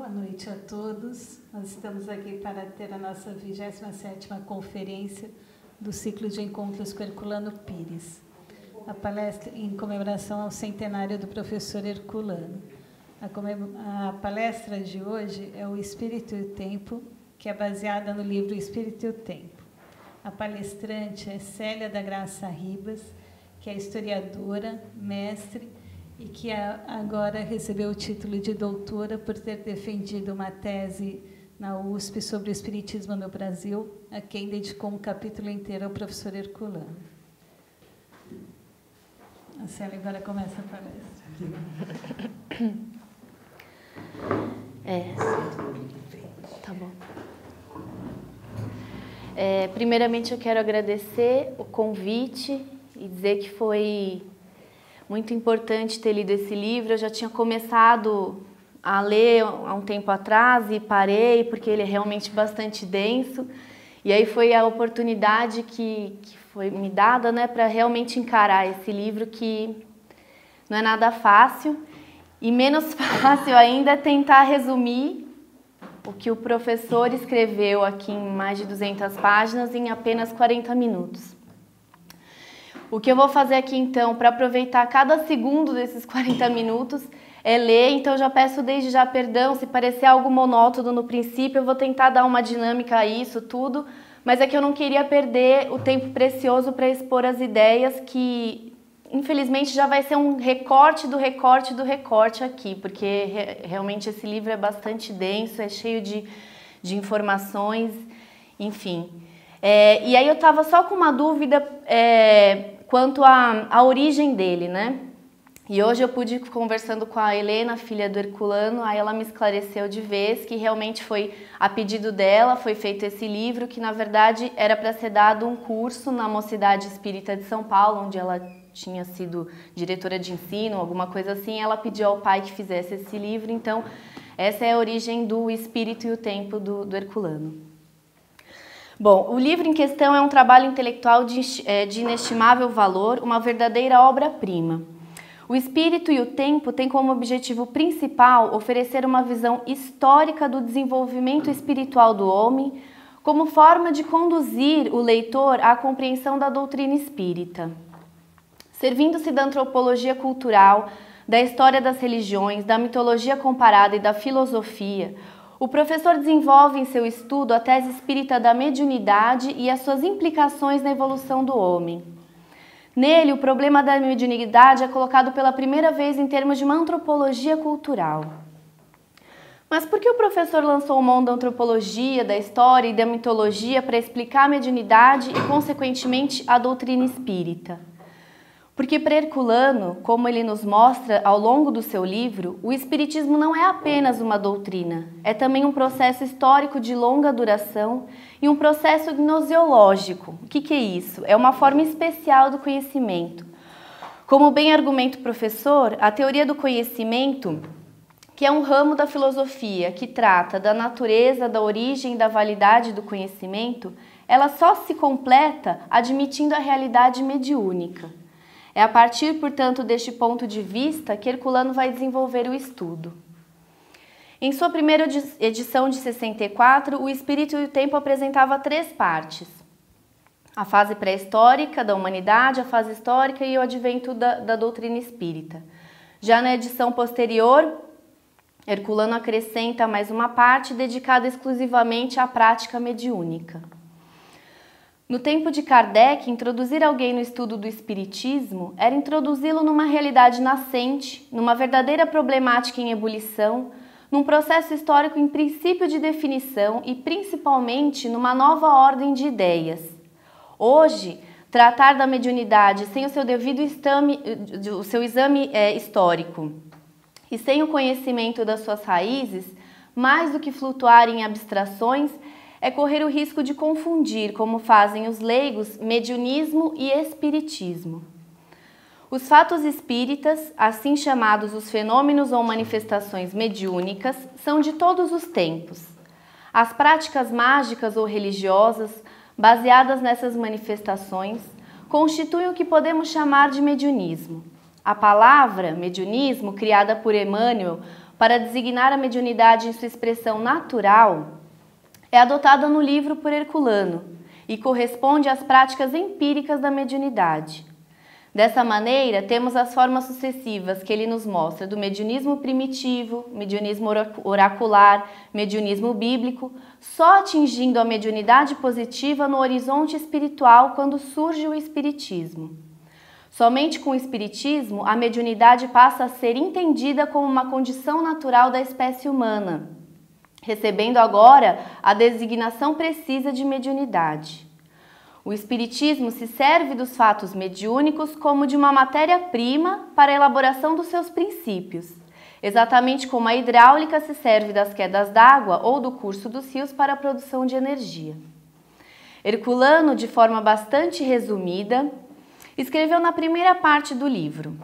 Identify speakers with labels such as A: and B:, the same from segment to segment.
A: Boa noite a todos. Nós estamos aqui para ter a nossa 27ª conferência do ciclo de encontros com Herculano Pires. A palestra em comemoração ao centenário do professor Herculano. A palestra de hoje é o Espírito e o Tempo, que é baseada no livro Espírito e o Tempo. A palestrante é Célia da Graça Ribas, que é historiadora, mestre, e que agora recebeu o título de doutora por ter defendido uma tese na USP sobre o Espiritismo no Brasil, a quem dedicou um capítulo inteiro ao professor Herculano. A Célia agora começa a palestra.
B: Tá bom. Primeiramente, eu quero agradecer o convite e dizer que foi muito importante ter lido esse livro. Eu já tinha começado a ler há um tempo atrás e parei, porque ele é realmente bastante denso. E aí foi a oportunidade que foi me dada, né, para realmente encarar esse livro, que não é nada fácil. E menos fácil ainda é tentar resumir o que o professor escreveu aqui em mais de 200 páginas em apenas 40 minutos. O que eu vou fazer aqui, então, para aproveitar cada segundo desses 40 minutos, é ler. Então, eu já peço desde já perdão se parecer algo monótono no princípio. Eu vou tentar dar uma dinâmica a isso tudo, mas é que eu não queria perder o tempo precioso para expor as ideias que, infelizmente, já vai ser um recorte do recorte do recorte aqui, porque realmente esse livro é bastante denso, é cheio de informações, enfim. E aí eu estava só com uma dúvida quanto à origem dele, né? E hoje eu pude, conversando com a Helena, filha do Herculano, aí ela me esclareceu de vez que realmente foi a pedido dela, foi feito esse livro, que na verdade era para ser dado um curso na Mocidade Espírita de São Paulo, onde ela tinha sido diretora de ensino, alguma coisa assim. Ela pediu ao pai que fizesse esse livro. Então essa é a origem do Espírito e o Tempo do Herculano. Bom, o livro em questão é um trabalho intelectual de inestimável valor, uma verdadeira obra-prima. O Espírito e o Tempo têm como objetivo principal oferecer uma visão histórica do desenvolvimento espiritual do homem, como forma de conduzir o leitor à compreensão da doutrina espírita. Servindo-se da antropologia cultural, da história das religiões, da mitologia comparada e da filosofia, o professor desenvolve em seu estudo a tese espírita da mediunidade e as suas implicações na evolução do homem. Nele, o problema da mediunidade é colocado pela primeira vez em termos de uma antropologia cultural. Mas por que o professor lançou mão da antropologia, da história e da mitologia para explicar a mediunidade e, consequentemente, a doutrina espírita? Porque para Herculano, como ele nos mostra ao longo do seu livro, o espiritismo não é apenas uma doutrina, é também um processo histórico de longa duração e um processo gnoseológico. O que é isso? É uma forma especial do conhecimento. Como bem argumenta o professor, a teoria do conhecimento, que é um ramo da filosofia que trata da natureza, da origem e da validade do conhecimento, ela só se completa admitindo a realidade mediúnica. É a partir, portanto, deste ponto de vista que Herculano vai desenvolver o estudo. Em sua primeira edição de 64, o Espírito e o Tempo apresentava 3 partes. A fase pré-histórica da humanidade, a fase histórica e o advento da doutrina espírita. Já na edição posterior, Herculano acrescenta mais uma parte dedicada exclusivamente à prática mediúnica. No tempo de Kardec, introduzir alguém no estudo do espiritismo era introduzi-lo numa realidade nascente, numa verdadeira problemática em ebulição, num processo histórico em princípio de definição e, principalmente, numa nova ordem de ideias. Hoje, tratar da mediunidade sem o seu devido exame histórico e sem o conhecimento das suas raízes, mais do que flutuar em abstrações, é correr o risco de confundir, como fazem os leigos, mediunismo e espiritismo. Os fatos espíritas, assim chamados os fenômenos ou manifestações mediúnicas, são de todos os tempos. As práticas mágicas ou religiosas, baseadas nessas manifestações, constituem o que podemos chamar de mediunismo. A palavra mediunismo, criada por Emmanuel, para designar a mediunidade em sua expressão natural, é adotada no livro por Herculano e corresponde às práticas empíricas da mediunidade. Dessa maneira, temos as formas sucessivas que ele nos mostra do mediunismo primitivo, mediunismo oracular, mediunismo bíblico, só atingindo a mediunidade positiva no horizonte espiritual quando surge o espiritismo. Somente com o espiritismo, a mediunidade passa a ser entendida como uma condição natural da espécie humana, recebendo agora a designação precisa de mediunidade. O espiritismo se serve dos fatos mediúnicos como de uma matéria-prima para a elaboração dos seus princípios, exatamente como a hidráulica se serve das quedas d'água ou do curso dos rios para a produção de energia. Herculano, de forma bastante resumida, escreveu na primeira parte do livro: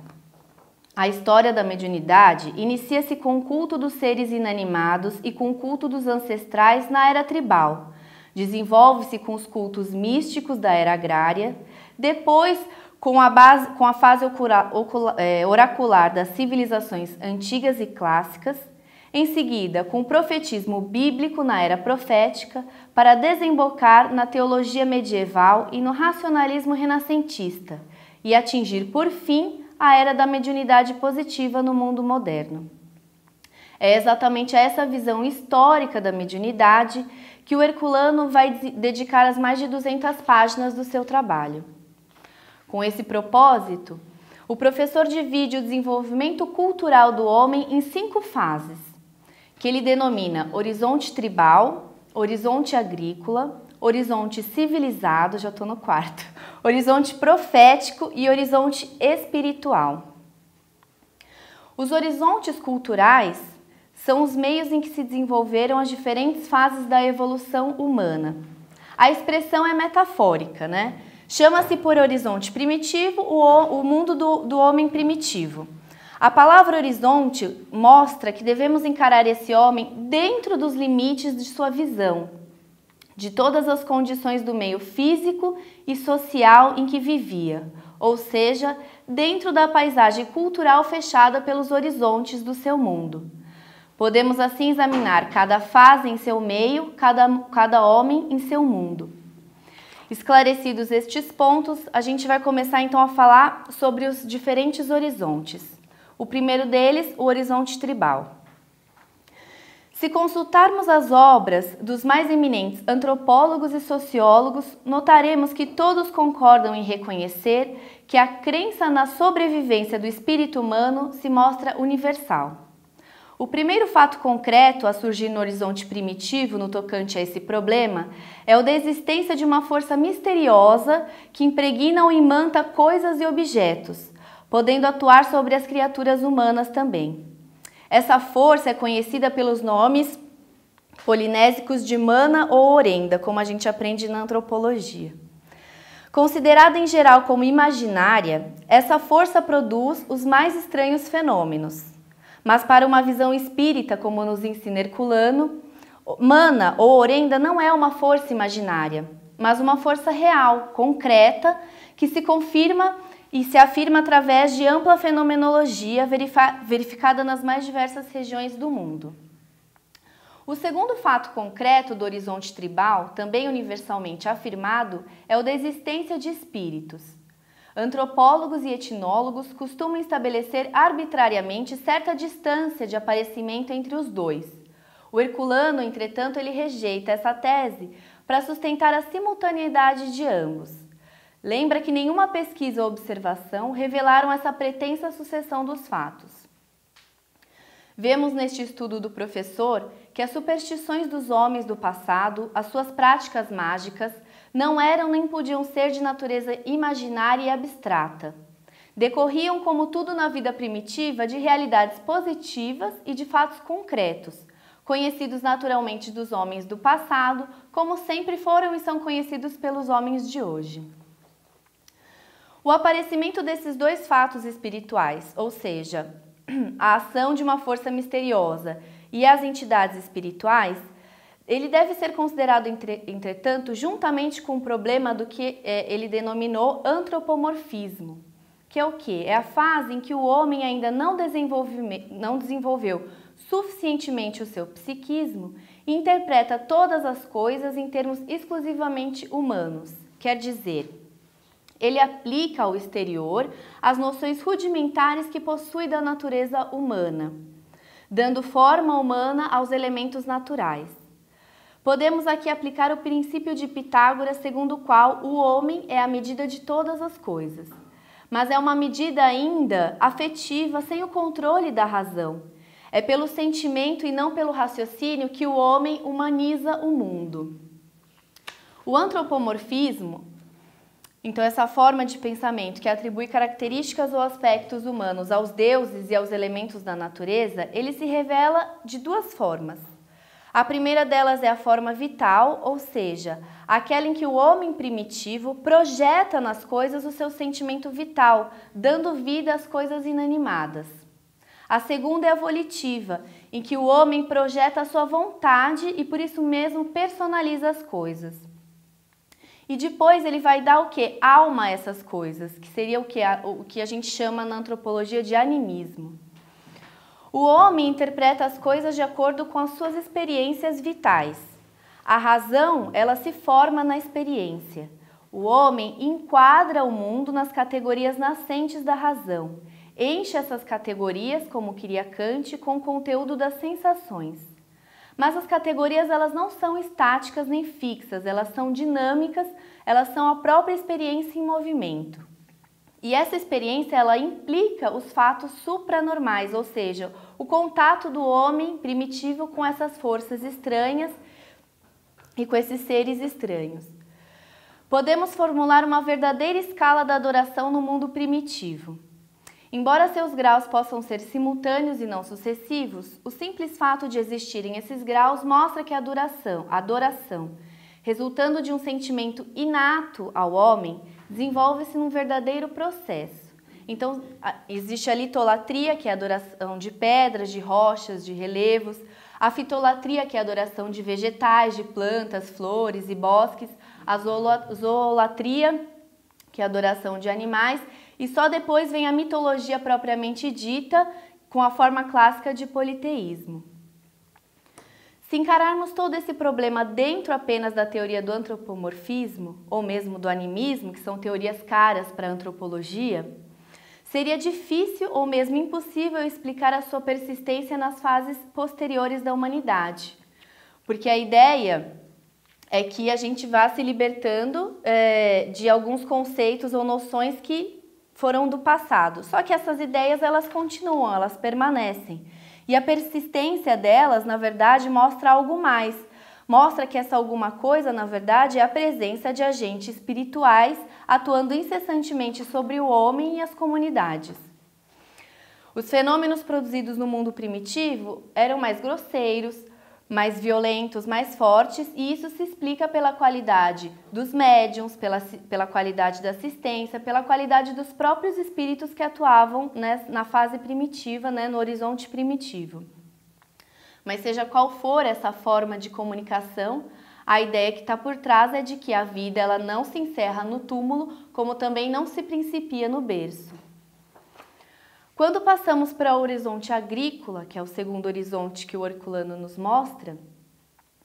B: a história da mediunidade inicia-se com o culto dos seres inanimados e com o culto dos ancestrais na era tribal. Desenvolve-se com os cultos místicos da era agrária, depois com a fase oracular das civilizações antigas e clássicas, em seguida com o profetismo bíblico na era profética, para desembocar na teologia medieval e no racionalismo renascentista, e atingir, por fim, a era da mediunidade positiva no mundo moderno. É exatamente a essa visão histórica da mediunidade que o Herculano vai dedicar as mais de 200 páginas do seu trabalho. Com esse propósito, o professor divide o desenvolvimento cultural do homem em 5 fases, que ele denomina horizonte tribal, horizonte agrícola, horizonte civilizado, já estou no 4º, horizonte profético e horizonte espiritual. Os horizontes culturais são os meios em que se desenvolveram as diferentes fases da evolução humana. A expressão é metafórica, né? Chama-se por horizonte primitivo o mundo do homem primitivo. A palavra horizonte mostra que devemos encarar esse homem dentro dos limites de sua visão, de todas as condições do meio físico e social em que vivia, ou seja, dentro da paisagem cultural fechada pelos horizontes do seu mundo. Podemos assim examinar cada fase em seu meio, cada homem em seu mundo. Esclarecidos estes pontos, a gente vai começar então a falar sobre os diferentes horizontes. O primeiro deles, o horizonte tribal. Se consultarmos as obras dos mais eminentes antropólogos e sociólogos, notaremos que todos concordam em reconhecer que a crença na sobrevivência do espírito humano se mostra universal. O primeiro fato concreto a surgir no horizonte primitivo no tocante a esse problema é o da existência de uma força misteriosa que impregna ou imanta coisas e objetos, podendo atuar sobre as criaturas humanas também. Essa força é conhecida pelos nomes polinésicos de mana ou orenda, como a gente aprende na antropologia. Considerada em geral como imaginária, essa força produz os mais estranhos fenômenos. Mas para uma visão espírita, como nos ensina Herculano, mana ou orenda não é uma força imaginária, mas uma força real, concreta, que se confirma e se afirma através de ampla fenomenologia verificada nas mais diversas regiões do mundo. O segundo fato concreto do horizonte tribal, também universalmente afirmado, é o da existência de espíritos. Antropólogos e etnólogos costumam estabelecer arbitrariamente certa distância de aparecimento entre os dois. O Herculano, entretanto, ele rejeita essa tese para sustentar a simultaneidade de ambos. Lembra que nenhuma pesquisa ou observação revelaram essa pretensa sucessão dos fatos. Vemos neste estudo do professor que as superstições dos homens do passado, as suas práticas mágicas, não eram nem podiam ser de natureza imaginária e abstrata. Decorriam, como tudo na vida primitiva, de realidades positivas e de fatos concretos, conhecidos naturalmente dos homens do passado, como sempre foram e são conhecidos pelos homens de hoje. O aparecimento desses dois fatos espirituais, ou seja, a ação de uma força misteriosa e as entidades espirituais, ele deve ser considerado, entretanto, juntamente com o problema do que ele denominou antropomorfismo, que é o quê? É a fase em que o homem ainda não desenvolveu suficientemente o seu psiquismo e interpreta todas as coisas em termos exclusivamente humanos. Quer dizer, ele aplica ao exterior as noções rudimentares que possui da natureza humana, dando forma humana aos elementos naturais. Podemos aqui aplicar o princípio de Pitágoras, segundo o qual o homem é a medida de todas as coisas, mas é uma medida ainda afetiva, sem o controle da razão. É pelo sentimento e não pelo raciocínio que o homem humaniza o mundo. O antropomorfismo, então, essa forma de pensamento que atribui características ou aspectos humanos aos deuses e aos elementos da natureza, ele se revela de duas formas. A primeira delas é a forma vital, ou seja, aquela em que o homem primitivo projeta nas coisas o seu sentimento vital, dando vida às coisas inanimadas. A segunda é a volitiva, em que o homem projeta a sua vontade e por isso mesmo personaliza as coisas. E depois ele vai dar o que? Alma a essas coisas, que seria o que a gente chama na antropologia de animismo. O homem interpreta as coisas de acordo com as suas experiências vitais. A razão, ela se forma na experiência. O homem enquadra o mundo nas categorias nascentes da razão. Enche essas categorias, como queria Kant, com o conteúdo das sensações. Mas as categorias elas não são estáticas nem fixas, elas são dinâmicas, elas são a própria experiência em movimento. E essa experiência ela implica os fatos supranormais, ou seja, o contato do homem primitivo com essas forças estranhas e com esses seres estranhos. Podemos formular uma verdadeira escala da adoração no mundo primitivo. Embora seus graus possam ser simultâneos e não sucessivos, o simples fato de existirem esses graus mostra que a adoração, resultando de um sentimento inato ao homem, desenvolve-se num verdadeiro processo. Então, existe a litolatria, que é a adoração de pedras, de rochas, de relevos, a fitolatria, que é a adoração de vegetais, de plantas, flores e bosques, a zoolatria, que é a adoração de animais, e só depois vem a mitologia propriamente dita, com a forma clássica de politeísmo. Se encararmos todo esse problema dentro apenas da teoria do antropomorfismo, ou mesmo do animismo, que são teorias caras para a antropologia, seria difícil ou mesmo impossível explicar a sua persistência nas fases posteriores da humanidade, porque a ideia é que a gente vá se libertando de alguns conceitos ou noções que foram do passado. Só que essas ideias elas continuam, elas permanecem. E a persistência delas, na verdade, mostra algo mais. Mostra que essa alguma coisa, na verdade, é a presença de agentes espirituais atuando incessantemente sobre o homem e as comunidades. Os fenômenos produzidos no mundo primitivo eram mais grosseiros, mais violentos, mais fortes, e isso se explica pela qualidade dos médiuns, pela qualidade da assistência, pela qualidade dos próprios espíritos que atuavam, né, na fase primitiva, né, no horizonte primitivo. Mas seja qual for essa forma de comunicação, a ideia que está por trás é de que a vida ela não se encerra no túmulo, como também não se principia no berço. Quando passamos para o horizonte agrícola, que é o segundo horizonte que o Herculano nos mostra,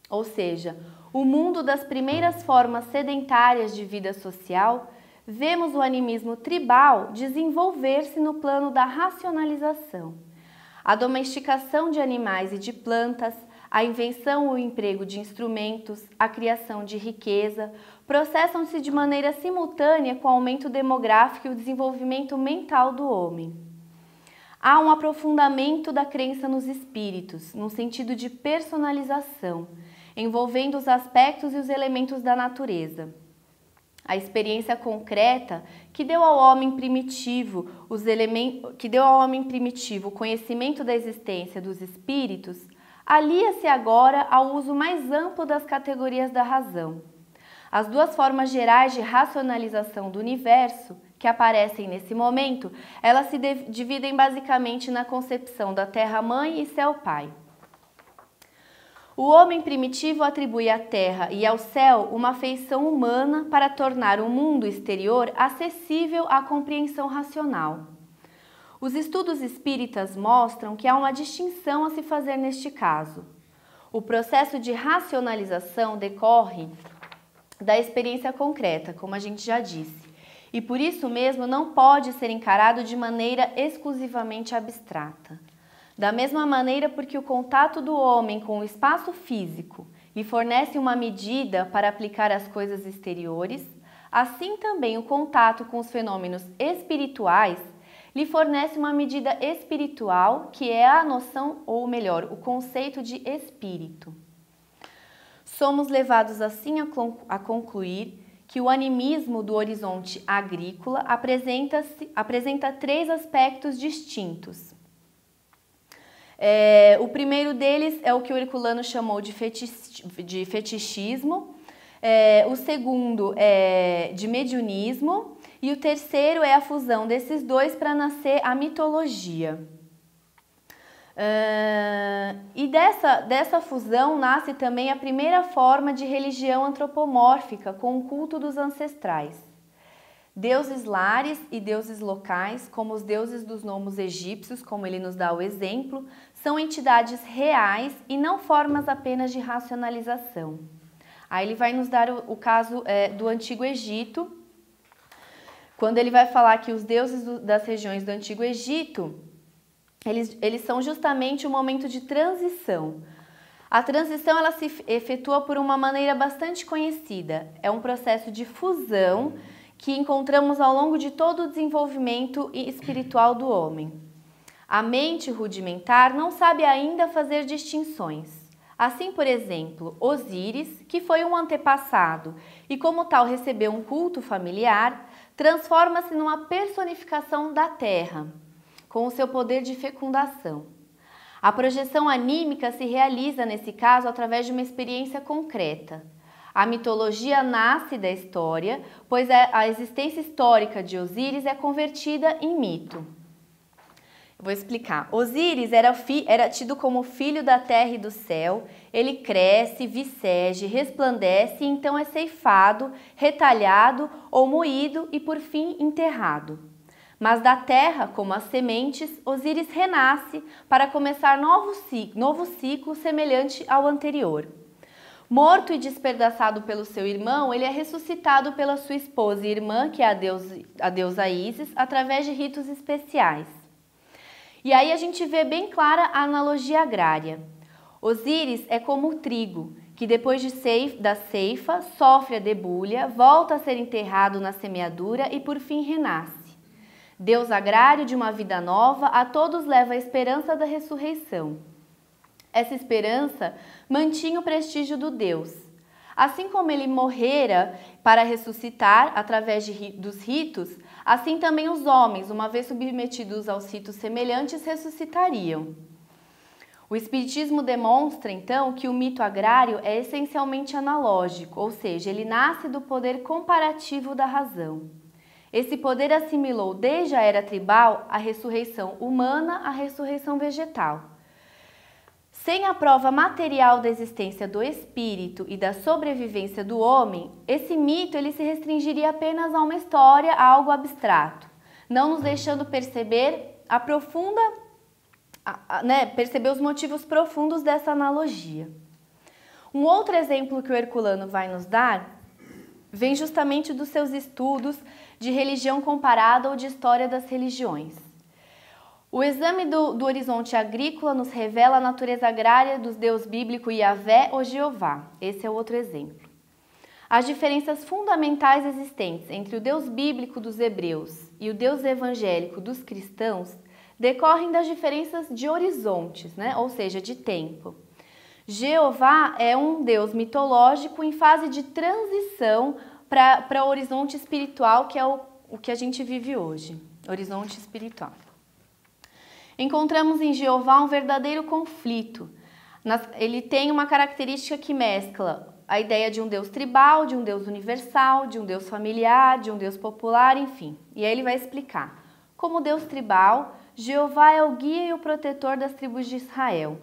B: ou seja, o mundo das primeiras formas sedentárias de vida social, vemos o animismo tribal desenvolver-se no plano da racionalização. A domesticação de animais e de plantas, a invenção ou emprego de instrumentos, a criação de riqueza, processam-se de maneira simultânea com o aumento demográfico e o desenvolvimento mental do homem. Há um aprofundamento da crença nos espíritos, no sentido de personalização, envolvendo os aspectos e os elementos da natureza. A experiência concreta que deu ao homem primitivo o conhecimento da existência dos espíritos, alia-se agora ao uso mais amplo das categorias da razão. As duas formas gerais de racionalização do universo que aparecem nesse momento, elas se dividem basicamente na concepção da Terra-mãe e Céu-Pai. O homem primitivo atribui à Terra e ao céu uma feição humana para tornar o mundo exterior acessível à compreensão racional. Os estudos espíritas mostram que há uma distinção a se fazer neste caso. O processo de racionalização decorre da experiência concreta, como a gente já disse, e por isso mesmo não pode ser encarado de maneira exclusivamente abstrata. Da mesma maneira, porque o contato do homem com o espaço físico lhe fornece uma medida para aplicar as coisas exteriores, assim também o contato com os fenômenos espirituais lhe fornece uma medida espiritual, que é a noção, ou melhor, o conceito de espírito. Somos levados assim a concluir que o animismo do horizonte agrícola apresenta 3 aspectos distintos. O primeiro deles é o que o Herculano chamou de fetichismo, o segundo é de mediunismo e o terceiro é a fusão desses dois para nascer a mitologia. E dessa fusão nasce também a primeira forma de religião antropomórfica com o culto dos ancestrais. Deuses lares e deuses locais, como os deuses dos nomos egípcios, como ele nos dá o exemplo, são entidades reais e não formas apenas de racionalização. Aí ele vai nos dar o caso do Antigo Egito, quando ele vai falar que os deuses das regiões do Antigo Egito, eles são justamente um momento de transição. A transição ela se efetua por uma maneira bastante conhecida. É um processo de fusão que encontramos ao longo de todo o desenvolvimento espiritual do homem. A mente rudimentar não sabe ainda fazer distinções. Assim, por exemplo, Osíris, que foi um antepassado e como tal recebeu um culto familiar, transforma-se numa personificação da terra, com o seu poder de fecundação. A projeção anímica se realiza, nesse caso, através de uma experiência concreta. A mitologia nasce da história, pois a existência histórica de Osíris é convertida em mito. Eu vou explicar. Osíris era tido como filho da terra e do céu. Ele cresce, vicege, resplandece e então é ceifado, retalhado ou moído e por fim enterrado. Mas da terra, como as sementes, Osíris renasce para começar novo ciclo semelhante ao anterior. Morto e despedaçado pelo seu irmão, ele é ressuscitado pela sua esposa e irmã, que é a deusa Ísis, através de ritos especiais. E aí a gente vê bem clara a analogia agrária. Osíris é como o trigo, que depois da ceifa sofre a debulha, volta a ser enterrado na semeadura e por fim renasce. Deus agrário de uma vida nova, a todos leva a esperança da ressurreição. Essa esperança mantinha o prestígio do Deus. Assim como ele morrera para ressuscitar através dos ritos, assim também os homens, uma vez submetidos aos ritos semelhantes, ressuscitariam. O Espiritismo demonstra, então, que o mito agrário é essencialmente analógico, ou seja, ele nasce do poder comparativo da razão. Esse poder assimilou desde a era tribal a ressurreição humana à ressurreição vegetal. Sem a prova material da existência do espírito e da sobrevivência do homem, esse mito ele se restringiria apenas a uma história, a algo abstrato, não nos deixando perceber perceber os motivos profundos dessa analogia. Um outro exemplo que o Herculano vai nos dar vem justamente dos seus estudos de religião comparada ou de história das religiões. O exame do horizonte agrícola nos revela a natureza agrária dos deuses bíblicos Yahvé ou Jeová. Esse é outro exemplo. As diferenças fundamentais existentes entre o Deus bíblico dos hebreus e o Deus evangélico dos cristãos decorrem das diferenças de horizontes, ou seja, de tempo. Jeová é um Deus mitológico em fase de transição para o horizonte espiritual, que é o que a gente vive hoje, horizonte espiritual. Encontramos em Jeová um verdadeiro conflito. Ele tem uma característica que mescla a ideia de um Deus tribal, de um Deus universal, de um Deus familiar, de um Deus popular, enfim. E aí ele vai explicar. Como Deus tribal, Jeová é o guia e o protetor das tribos de Israel.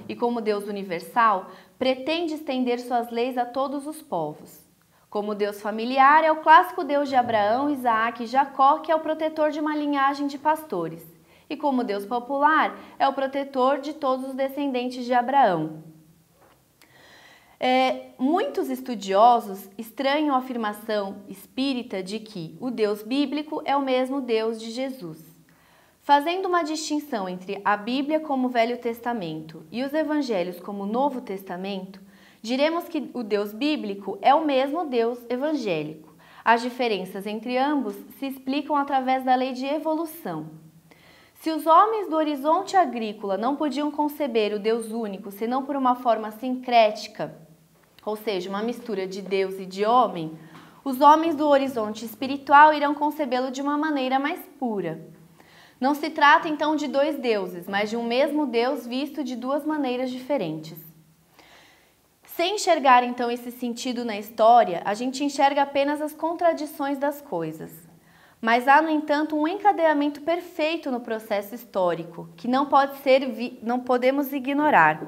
B: E como Deus universal, pretende estender suas leis a todos os povos. Como Deus familiar, é o clássico Deus de Abraão, Isaac e Jacó, que é o protetor de uma linhagem de pastores. e como Deus popular, é o protetor de todos os descendentes de Abraão. Muitos estudiosos estranham a afirmação espírita de que o Deus bíblico é o mesmo Deus de Jesus. Fazendo uma distinção entre a Bíblia como Velho Testamento e os Evangelhos como Novo Testamento, diremos que o Deus bíblico é o mesmo Deus evangélico. As diferenças entre ambos se explicam através da lei de evolução. Se os homens do horizonte agrícola não podiam conceber o Deus único senão por uma forma sincrética, ou seja, uma mistura de Deus e de homem, os homens do horizonte espiritual irão concebê-lo de uma maneira mais pura. Não se trata então de dois deuses, mas de um mesmo Deus visto de duas maneiras diferentes. Sem enxergar então esse sentido na história, a gente enxerga apenas as contradições das coisas. Mas há, no entanto, um encadeamento perfeito no processo histórico, que não podemos ignorar.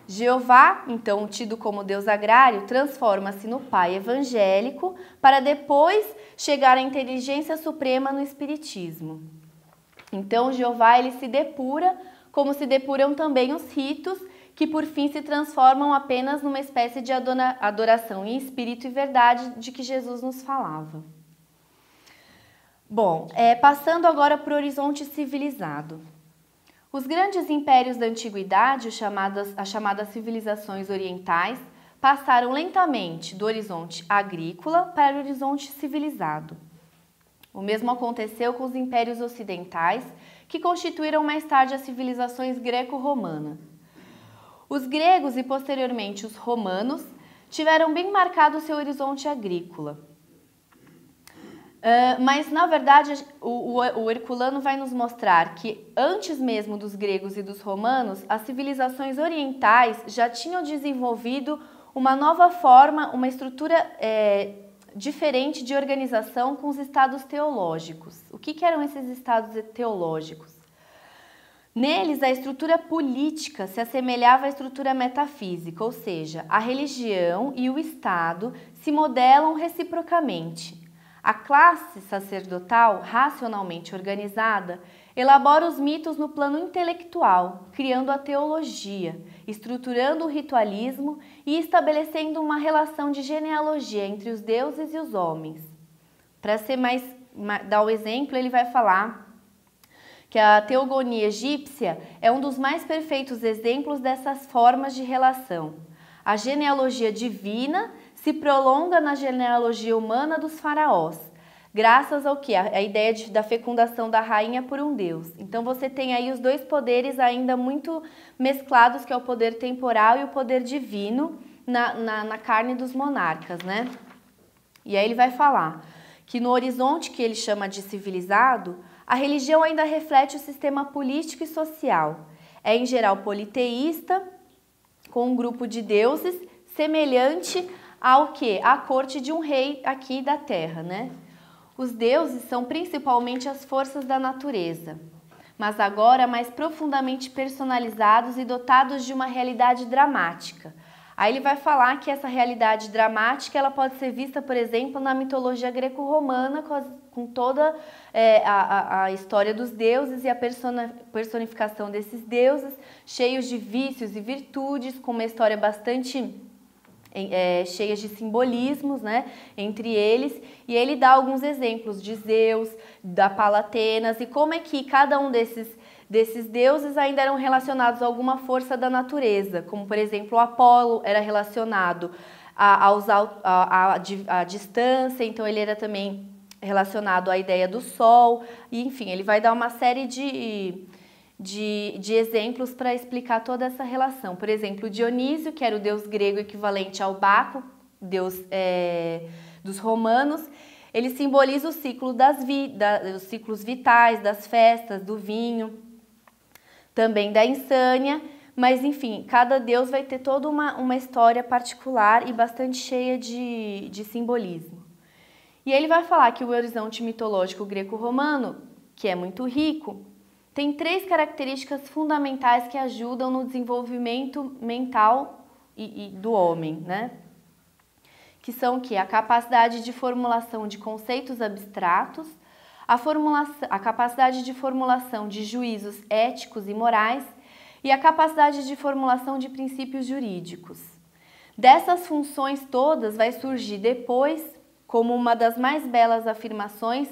B: Jeová, então tido como Deus agrário, transforma-se no Pai evangélico para depois chegar à inteligência suprema no Espiritismo. Então Jeová ele se depura, como se depuram também os ritos, que por fim se transformam apenas numa espécie de adoração em espírito e verdade de que Jesus nos falava. Bom, passando agora para o horizonte civilizado. Os grandes impérios da antiguidade, as chamadas civilizações orientais, passaram lentamente do horizonte agrícola para o horizonte civilizado. O mesmo aconteceu com os impérios ocidentais, que constituíram mais tarde as civilizações greco-romanas. Os gregos e posteriormente os romanos tiveram bem marcado seu horizonte agrícola. Mas, na verdade, o Herculano vai nos mostrar que, antes mesmo dos gregos e dos romanos, as civilizações orientais já tinham desenvolvido uma nova forma, uma estrutura diferente de organização com os estados teológicos. O que eram esses estados teológicos? Neles, a estrutura política se assemelhava à estrutura metafísica, ou seja, a religião e o Estado se modelam reciprocamente. A classe sacerdotal, racionalmente organizada, elabora os mitos no plano intelectual, criando a teologia, estruturando o ritualismo e estabelecendo uma relação de genealogia entre os deuses e os homens. Para dar o exemplo, ele vai falar que a teogonia egípcia é um dos mais perfeitos exemplos dessas formas de relação. A genealogia divina se prolonga na genealogia humana dos faraós, graças ao que? A ideia da fecundação da rainha por um deus. Então você tem aí os dois poderes ainda muito mesclados, que é o poder temporal e o poder divino na carne dos monarcas, né? E aí ele vai falar que no horizonte que ele chama de civilizado, a religião ainda reflete o sistema político e social. É em geral politeísta, com um grupo de deuses semelhante ao que? A corte de um rei aqui da Terra, né? Os deuses são principalmente as forças da natureza, mas agora mais profundamente personalizados e dotados de uma realidade dramática. Aí ele vai falar que essa realidade dramática ela pode ser vista, por exemplo, na mitologia greco-romana, com toda a história dos deuses e a personificação desses deuses, cheios de vícios e virtudes, com uma história bastante cheias de simbolismos, né, entre eles, e ele dá alguns exemplos de Zeus, da Palatenas, e como é que cada um desses deuses ainda eram relacionados a alguma força da natureza, como por exemplo o Apolo era relacionado à distância, então ele era também relacionado à ideia do sol, e enfim, ele vai dar uma série de exemplos para explicar toda essa relação. Por exemplo, Dionísio, que era o deus grego equivalente ao Baco, deus dos romanos, ele simboliza o ciclo os ciclos vitais, das festas, do vinho, também da insânia, mas enfim, cada deus vai ter toda uma história particular e bastante cheia de simbolismo. E ele vai falar que o horizonte mitológico greco-romano, que é muito rico, tem 3 características fundamentais que ajudam no desenvolvimento mental do homem, né? Que são a capacidade de formulação de conceitos abstratos, a capacidade de formulação de juízos éticos e morais e a capacidade de formulação de princípios jurídicos. Dessas funções todas vai surgir depois, como uma das mais belas afirmações,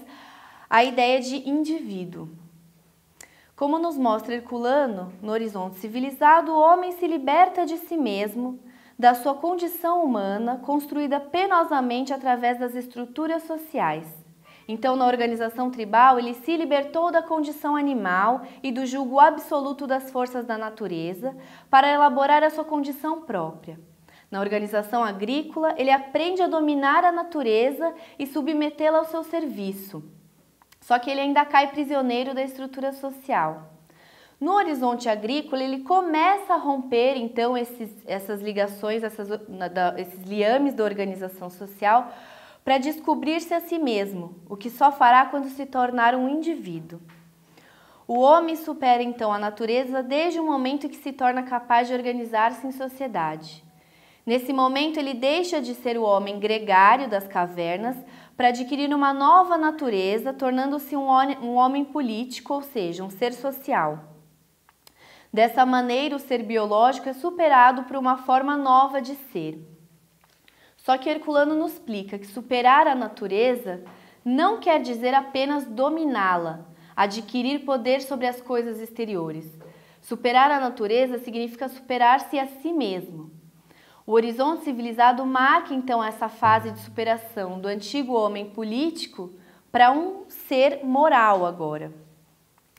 B: a ideia de indivíduo. Como nos mostra Herculano, no horizonte civilizado, o homem se liberta de si mesmo, da sua condição humana, construída penosamente através das estruturas sociais. Então, na organização tribal, ele se libertou da condição animal e do julgo absoluto das forças da natureza para elaborar a sua condição própria. Na organização agrícola, ele aprende a dominar a natureza e submetê-la ao seu serviço. Só que ele ainda cai prisioneiro da estrutura social. No horizonte agrícola, ele começa a romper, então, essas ligações, esses liames da organização social, para descobrir-se a si mesmo, o que só fará quando se tornar um indivíduo. O homem supera, então, a natureza desde o momento em que se torna capaz de organizar-se em sociedade. Nesse momento, ele deixa de ser o homem gregário das cavernas para adquirir uma nova natureza, tornando-se um homem político, ou seja, um ser social. Dessa maneira, o ser biológico é superado por uma forma nova de ser. Só que Herculano nos explica que superar a natureza não quer dizer apenas dominá-la, adquirir poder sobre as coisas exteriores. Superar a natureza significa superar-se a si mesmo. O horizonte civilizado marca então essa fase de superação do antigo homem político para um ser moral agora.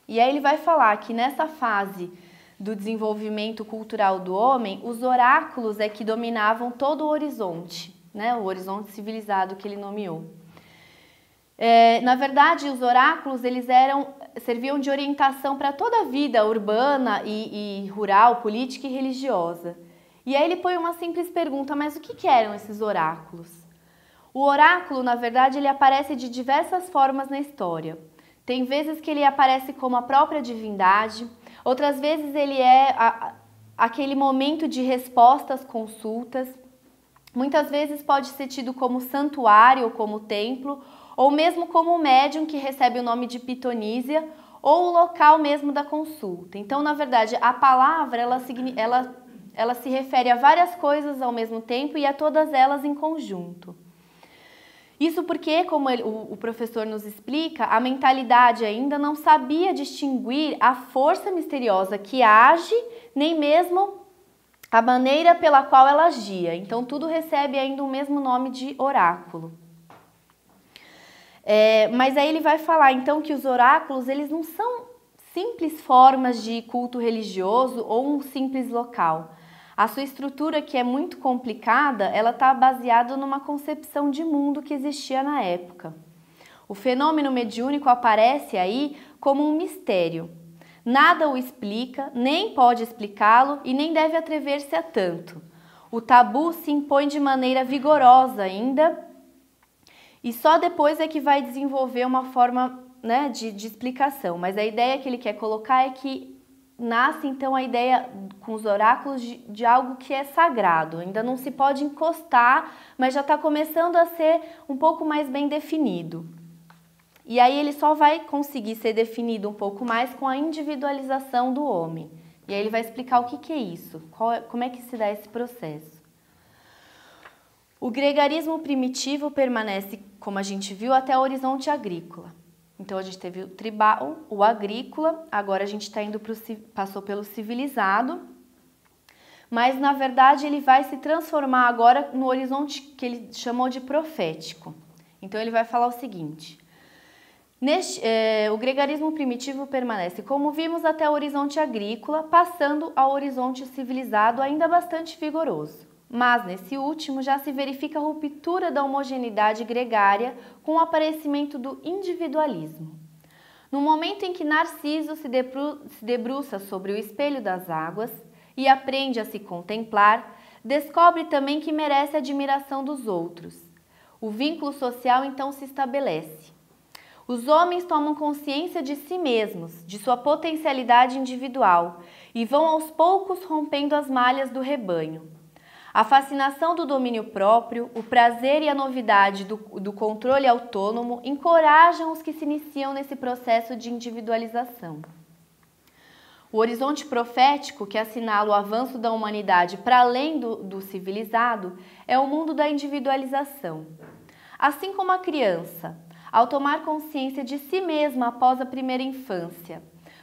B: E aí ele vai falar que nessa fase do desenvolvimento cultural do homem, os oráculos é que dominavam todo o horizonte, né? O horizonte civilizado que ele nomeou. Na verdade, os oráculos serviam de orientação para toda a vida urbana e rural, política e religiosa. E aí ele põe uma simples pergunta, mas o que eram esses oráculos? O oráculo, na verdade, ele aparece de diversas formas na história. Tem vezes que ele aparece como a própria divindade, outras vezes ele é aquele momento de resposta às consultas. Muitas vezes pode ser tido como santuário ou como templo, ou mesmo como médium que recebe o nome de pitonísia, ou o local mesmo da consulta. Então, na verdade, a palavra ela se refere a várias coisas ao mesmo tempo e a todas elas em conjunto. Isso porque, como o professor nos explica, a mentalidade ainda não sabia distinguir a força misteriosa que age, nem mesmo a maneira pela qual ela agia. Então, tudo recebe ainda o mesmo nome de oráculo. Mas aí ele vai falar, então, que os oráculos eles não são simples formas de culto religioso ou um simples local. A sua estrutura, que é muito complicada, ela está baseada numa concepção de mundo que existia na época. O fenômeno mediúnico aparece aí como um mistério. Nada o explica, nem pode explicá-lo e nem deve atrever-se a tanto. O tabu se impõe de maneira vigorosa ainda e só depois é que vai desenvolver uma forma, né, de explicação. Mas a ideia que ele quer colocar é que nasce então a ideia com os oráculos de algo que é sagrado. Ainda não se pode encostar, mas já está começando a ser um pouco mais bem definido. E aí ele só vai conseguir ser definido um pouco mais com a individualização do homem. E aí ele vai explicar o que é isso, como é que se dá esse processo. O gregarismo primitivo permanece, como a gente viu, até o horizonte agrícola. Então a gente teve o tribal, o agrícola, agora a gente está indo passou pelo civilizado, mas na verdade ele vai se transformar agora no horizonte que ele chamou de profético. Então ele vai falar o seguinte: o gregarismo primitivo permanece, como vimos, até o horizonte agrícola, passando ao horizonte civilizado ainda bastante vigoroso. Mas nesse último já se verifica a ruptura da homogeneidade gregária com o aparecimento do individualismo. No momento em que Narciso se debruça sobre o espelho das águas e aprende a se contemplar, descobre também que merece a admiração dos outros. O vínculo social então se estabelece. Os homens tomam consciência de si mesmos, de sua potencialidade individual, e vão aos poucos rompendo as malhas do rebanho. A fascinação do domínio próprio, o prazer e a novidade do controle autônomo encorajam os que se iniciam nesse processo de individualização. O horizonte profético, que assinala o avanço da humanidade para além do civilizado, é o mundo da individualização. Assim como a criança, ao tomar consciência de si mesma após a primeira infância,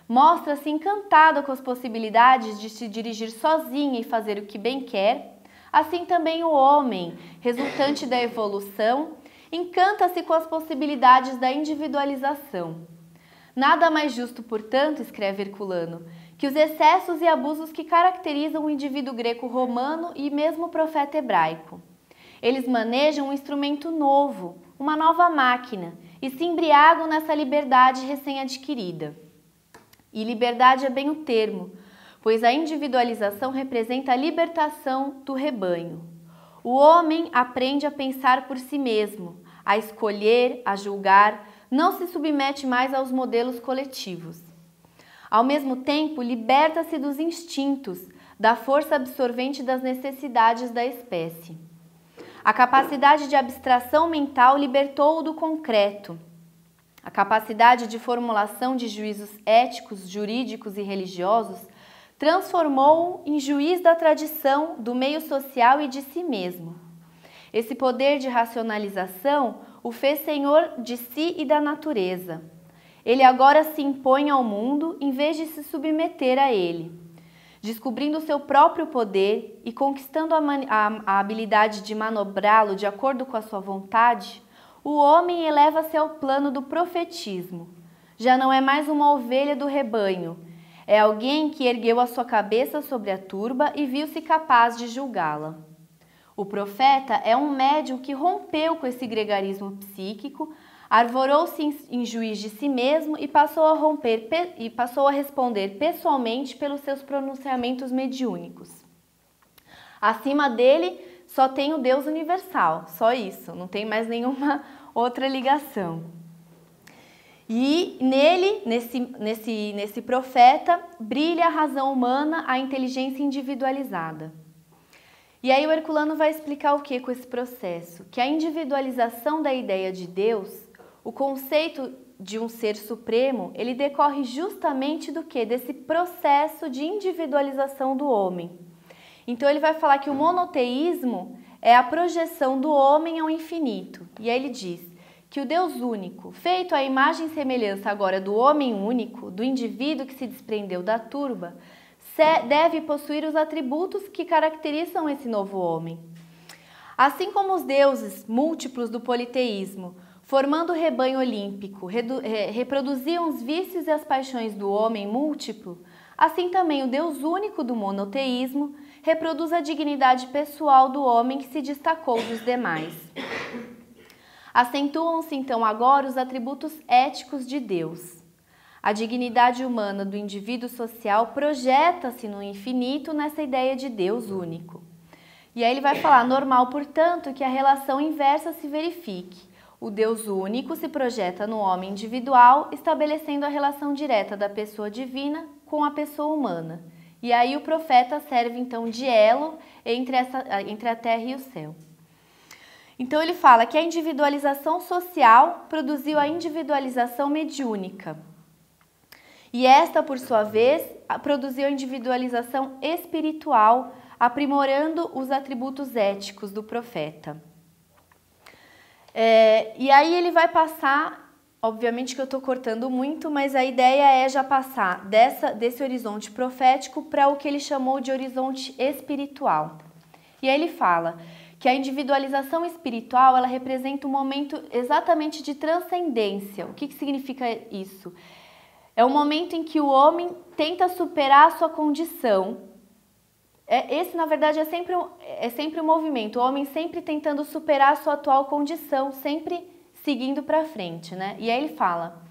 B: mostra-se encantada com as possibilidades de se dirigir sozinha e fazer o que bem quer, assim também o homem, resultante da evolução, encanta-se com as possibilidades da individualização. Nada mais justo, portanto, escreve Herculano, que os excessos e abusos que caracterizam o indivíduo greco-romano e mesmo o profeta hebraico. Eles manejam um instrumento novo, uma nova máquina, e se embriagam nessa liberdade recém-adquirida. E liberdade é bem o termo, pois a individualização representa a libertação do rebanho. O homem aprende a pensar por si mesmo, a escolher, a julgar, não se submete mais aos modelos coletivos. Ao mesmo tempo, liberta-se dos instintos, da força absorvente das necessidades da espécie. A capacidade de abstração mental libertou-o do concreto. A capacidade de formulação de juízos éticos, jurídicos e religiosos transformou-o em juiz da tradição, do meio social e de si mesmo. Esse poder de racionalização o fez senhor de si e da natureza. Ele agora se impõe ao mundo em vez de se submeter a ele. Descobrindo seu próprio poder e conquistando a habilidade de manobrá-lo de acordo com a sua vontade, o homem eleva-se ao plano do profetismo. Já não é mais uma ovelha do rebanho, é alguém que ergueu a sua cabeça sobre a turba e viu-se capaz de julgá-la. O profeta é um médium que rompeu com esse gregarismo psíquico, arvorou-se em juiz de si mesmo e passou a responder pessoalmente pelos seus pronunciamentos mediúnicos. Acima dele só tem o Deus universal, só isso, não tem mais nenhuma outra ligação. E nele, nesse profeta, brilha a razão humana, a inteligência individualizada. E aí o Herculano vai explicar o que com esse processo? Que a individualização da ideia de Deus, o conceito de um ser supremo, ele decorre justamente do que? Desse processo de individualização do homem. Então ele vai falar que o monoteísmo é a projeção do homem ao infinito. E aí ele diz que o Deus único, feito à imagem e semelhança agora do homem único, do indivíduo que se desprendeu da turba, deve possuir os atributos que caracterizam esse novo homem. Assim como os deuses múltiplos do politeísmo, formando o rebanho olímpico, reproduziam os vícios e as paixões do homem múltiplo, assim também o Deus único do monoteísmo reproduz a dignidade pessoal do homem que se destacou dos demais. Acentuam-se então agora os atributos éticos de Deus. A dignidade humana do indivíduo social projeta-se no infinito nessa ideia de Deus único. E aí ele vai falar, normal, portanto, que a relação inversa se verifique. O Deus único se projeta no homem individual, estabelecendo a relação direta da pessoa divina com a pessoa humana. E aí o profeta serve então de elo entre a terra e o céu. Então ele fala que a individualização social produziu a individualização mediúnica. E esta, por sua vez, produziu a individualização espiritual, aprimorando os atributos éticos do profeta. E aí ele vai passar, obviamente que eu estou cortando muito, mas a ideia é já passar desse horizonte profético para o que ele chamou de horizonte espiritual. E aí ele fala que a individualização espiritual, ela representa um momento exatamente de transcendência. O que significa isso? É um momento em que o homem tenta superar a sua condição. Esse, na verdade, é sempre um movimento. O homem sempre tentando superar a sua atual condição, sempre seguindo para frente, né? E aí ele fala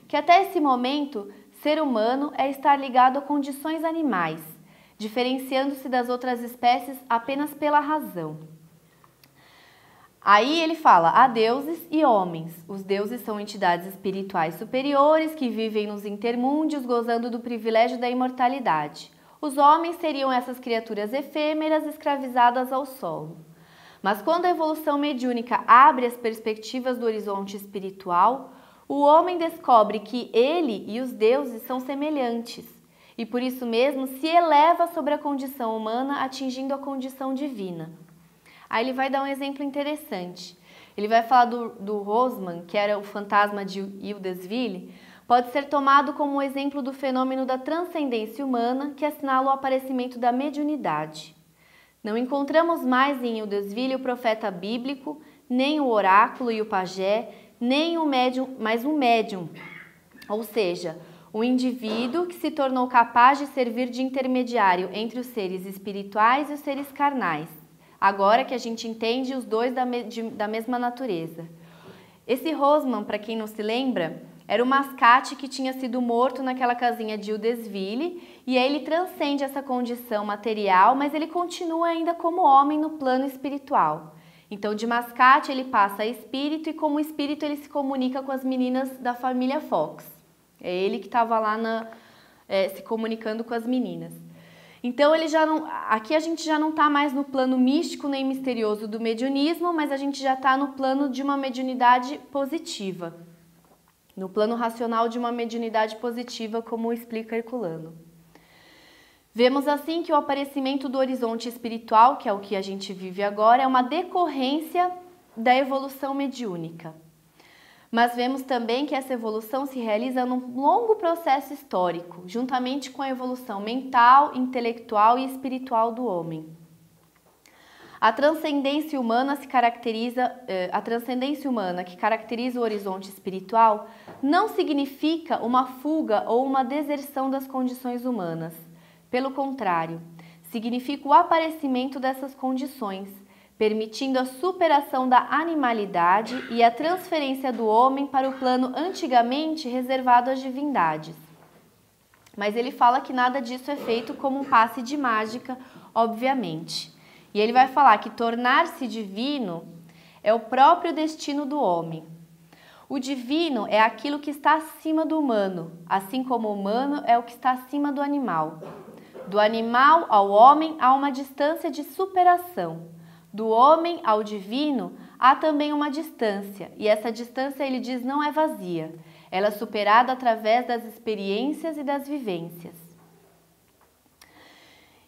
B: que até esse momento, ser humano é estar ligado a condições animais, diferenciando-se das outras espécies apenas pela razão. Aí ele fala, há deuses e homens. Os deuses são entidades espirituais superiores que vivem nos intermúndios, gozando do privilégio da imortalidade. Os homens seriam essas criaturas efêmeras escravizadas ao solo. Mas quando a evolução mediúnica abre as perspectivas do horizonte espiritual, o homem descobre que ele e os deuses são semelhantes e por isso mesmo se eleva sobre a condição humana, atingindo a condição divina. Aí ele vai dar um exemplo interessante. Ele vai falar do Rosman, que era o fantasma de Hildesville, pode ser tomado como um exemplo do fenômeno da transcendência humana que assinala o aparecimento da mediunidade. Não encontramos mais em Hildesville o profeta bíblico, nem o oráculo e o pajé, nem o médium, mas um médium, ou seja, um indivíduo que se tornou capaz de servir de intermediário entre os seres espirituais e os seres carnais, agora que a gente entende os dois da mesma natureza. Esse Rosman, para quem não se lembra, era o mascate que tinha sido morto naquela casinha de Hildesville, e aí ele transcende essa condição material, mas ele continua ainda como homem no plano espiritual. Então, de mascate ele passa a espírito, e como espírito ele se comunica com as meninas da família Fox. É ele que estava lá se comunicando com as meninas. Então, aqui a gente já não está mais no plano místico nem misterioso do mediunismo, mas a gente já está no plano de uma mediunidade positiva. No plano racional de uma mediunidade positiva, como explica Herculano. Vemos assim que o aparecimento do horizonte espiritual, que é o que a gente vive agora, é uma decorrência da evolução mediúnica. Mas vemos também que essa evolução se realiza num longo processo histórico, juntamente com a evolução mental, intelectual e espiritual do homem. A transcendência humana que caracteriza o horizonte espiritual não significa uma fuga ou uma deserção das condições humanas. Pelo contrário, significa o aparecimento dessas condições, permitindo a superação da animalidade e a transferência do homem para o plano antigamente reservado às divindades. Mas ele fala que nada disso é feito como um passe de mágica, obviamente. E ele vai falar que tornar-se divino é o próprio destino do homem. O divino é aquilo que está acima do humano, assim como o humano é o que está acima do animal. Do animal ao homem há uma distância de superação. Do homem ao divino há também uma distância, e essa distância, ele diz, não é vazia. Ela é superada através das experiências e das vivências.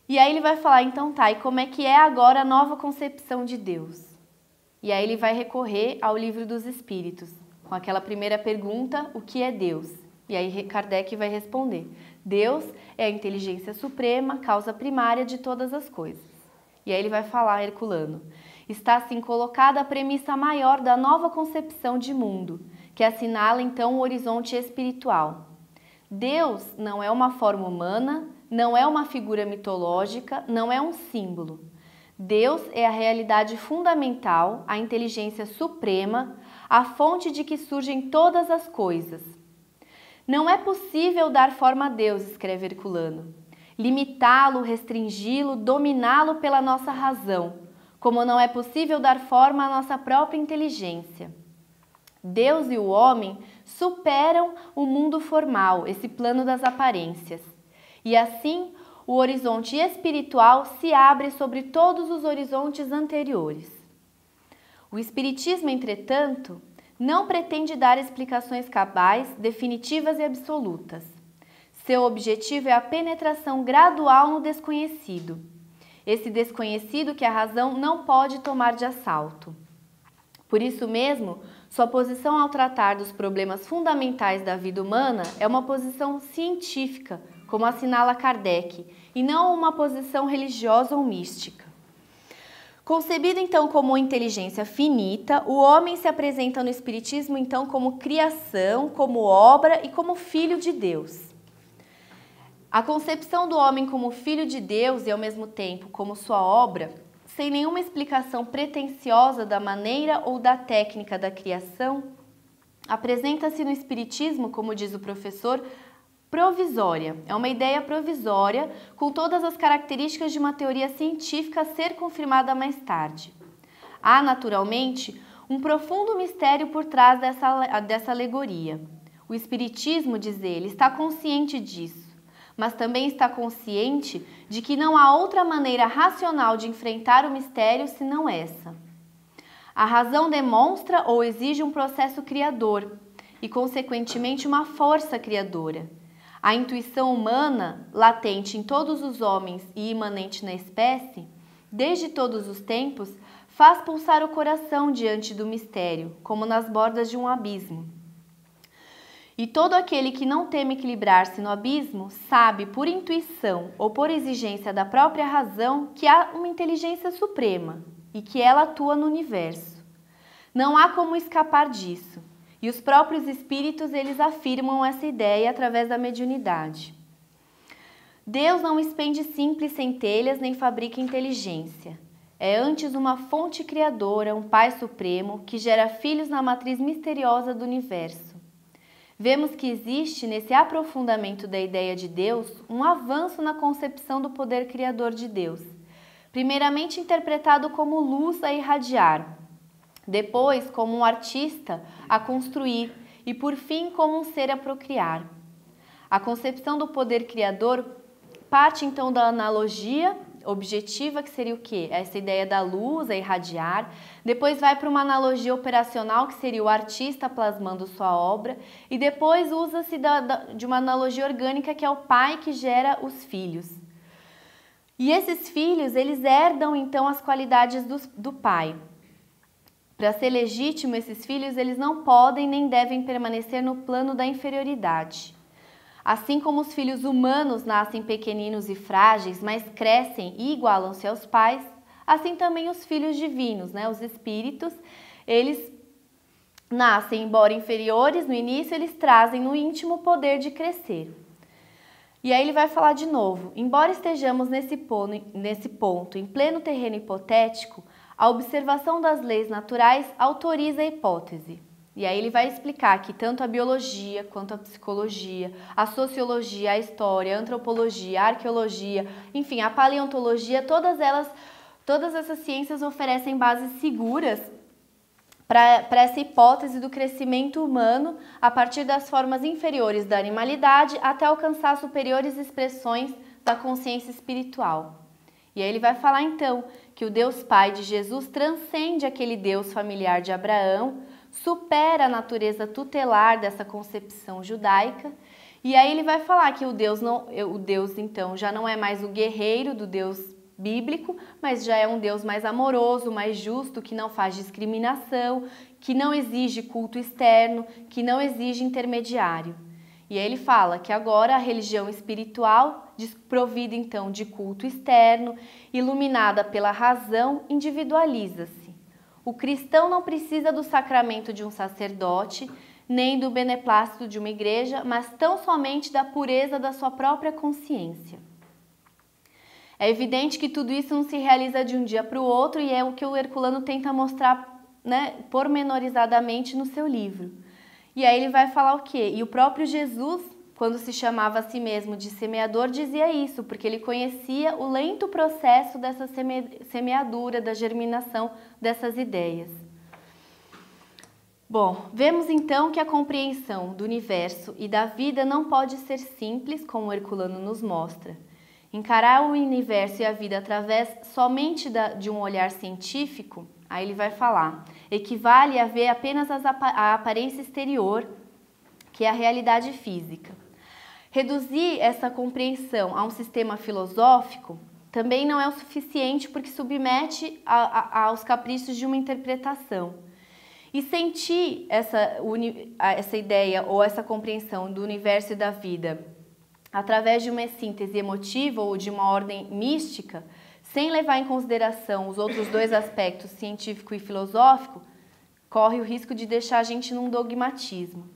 B: E aí ele vai falar, então tá, e como é que é agora a nova concepção de Deus? E aí ele vai recorrer ao Livro dos Espíritos, com aquela primeira pergunta, o que é Deus? E aí Kardec vai responder, Deus é a inteligência suprema, causa primária de todas as coisas. E aí ele vai falar, Herculano, está assim colocada a premissa maior da nova concepção de mundo, que assinala então o horizonte espiritual. Deus não é uma forma humana, não é uma figura mitológica, não é um símbolo. Deus é a realidade fundamental, a inteligência suprema, a fonte de que surgem todas as coisas. Não é possível dar forma a Deus, escreve Herculano, limitá-lo, restringi-lo, dominá-lo pela nossa razão, como não é possível dar forma à nossa própria inteligência. Deus e o homem superam o mundo formal, esse plano das aparências, e assim o horizonte espiritual se abre sobre todos os horizontes anteriores. O Espiritismo, entretanto, não pretende dar explicações cabais, definitivas e absolutas. Seu objetivo é a penetração gradual no desconhecido. Esse desconhecido que a razão não pode tomar de assalto. Por isso mesmo, sua posição ao tratar dos problemas fundamentais da vida humana é uma posição científica, como assinala Kardec, e não uma posição religiosa ou mística. Concebido então como inteligência finita, o homem se apresenta no Espiritismo então como criação, como obra e como filho de Deus. A concepção do homem como filho de Deus e ao mesmo tempo como sua obra, sem nenhuma explicação pretensiosa da maneira ou da técnica da criação, apresenta-se no Espiritismo, como diz o professor, provisória. É uma ideia provisória com todas as características de uma teoria científica a ser confirmada mais tarde. Há, naturalmente, um profundo mistério por trás dessa alegoria. O Espiritismo, diz ele, está consciente disso, mas também está consciente de que não há outra maneira racional de enfrentar o mistério senão essa. A razão demonstra ou exige um processo criador e, consequentemente, uma força criadora. A intuição humana, latente em todos os homens e imanente na espécie, desde todos os tempos, faz pulsar o coração diante do mistério, como nas bordas de um abismo. E todo aquele que não teme equilibrar-se no abismo sabe, por intuição ou por exigência da própria razão, que há uma inteligência suprema e que ela atua no universo. Não há como escapar disso. E os próprios espíritos, eles afirmam essa ideia através da mediunidade. Deus não expende simples centelhas nem fabrica inteligência. É antes uma fonte criadora, um Pai Supremo, que gera filhos na matriz misteriosa do universo. Vemos que existe, nesse aprofundamento da ideia de Deus, um avanço na concepção do poder criador de Deus. Primeiramente interpretado como luz a irradiar, depois como um artista a construir e, por fim, como um ser a procriar. A concepção do poder criador parte, então, da analogia objetiva, que seria o quê? Essa ideia da luz a irradiar. Depois vai para uma analogia operacional, que seria o artista plasmando sua obra. E depois usa-se de uma analogia orgânica, que é o pai que gera os filhos. E esses filhos, eles herdam, então, as qualidades do pai. Para ser legítimo, esses filhos, eles não podem nem devem permanecer no plano da inferioridade. Assim como os filhos humanos nascem pequeninos e frágeis, mas crescem e igualam-se aos pais, assim também os filhos divinos, os espíritos, eles nascem, embora inferiores no início, eles trazem no íntimo o poder de crescer. E aí ele vai falar de novo, embora estejamos nesse ponto, em pleno terreno hipotético, a observação das leis naturais autoriza a hipótese. E aí ele vai explicar que tanto a biologia, quanto a psicologia, a sociologia, a história, a antropologia, a arqueologia, enfim, a paleontologia, todas essas ciências oferecem bases seguras para essa hipótese do crescimento humano a partir das formas inferiores da animalidade até alcançar superiores expressões da consciência espiritual. E aí ele vai falar então que o Deus Pai de Jesus transcende aquele Deus familiar de Abraão, supera a natureza tutelar dessa concepção judaica, e aí ele vai falar que o Deus então já não é mais o guerreiro do Deus bíblico, mas já é um Deus mais amoroso, mais justo, que não faz discriminação, que não exige culto externo, que não exige intermediário. E aí ele fala que agora a religião espiritual, desprovida então de culto externo, iluminada pela razão, individualiza-se. O cristão não precisa do sacramento de um sacerdote, nem do beneplácito de uma igreja, mas tão somente da pureza da sua própria consciência. É evidente que tudo isso não se realiza de um dia para o outro e é o que o Herculano tenta mostrar, pormenorizadamente no seu livro. E aí ele vai falar o quê? E o próprio Jesus, quando se chamava a si mesmo de semeador, dizia isso, porque ele conhecia o lento processo dessa semeadura, da germinação dessas ideias. Bom, vemos então que a compreensão do universo e da vida não pode ser simples, como o Herculano nos mostra. Encarar o universo e a vida através somente de um olhar científico, aí ele vai falar, equivale a ver apenas a aparência exterior, que é a realidade física. Reduzir essa compreensão a um sistema filosófico também não é o suficiente porque submete aos caprichos de uma interpretação. E sentir essa ideia ou essa compreensão do universo e da vida através de uma síntese emotiva ou de uma ordem mística, sem levar em consideração os outros dois aspectos, científico e filosófico, corre o risco de deixar a gente num dogmatismo.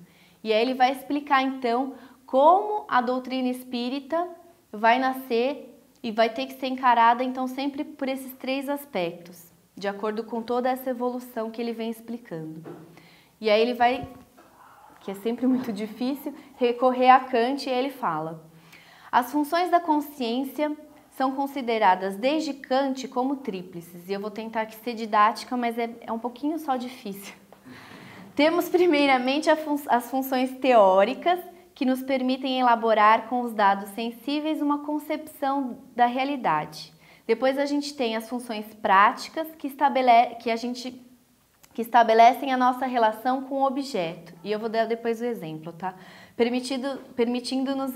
B: E aí ele vai explicar então como a doutrina espírita vai nascer e vai ter que ser encarada então sempre por esses três aspectos, de acordo com toda essa evolução que ele vem explicando. E aí ele vai, que é sempre muito difícil, recorrer a Kant e ele fala: as funções da consciência são consideradas desde Kant como tríplices. E eu vou tentar aqui ser didática, mas é um pouquinho só difícil. Temos primeiramente as funções teóricas, que nos permitem elaborar com os dados sensíveis uma concepção da realidade. Depois a gente tem as funções práticas que estabelecem a nossa relação com o objeto. E eu vou dar depois o exemplo, tá? Permitindo-nos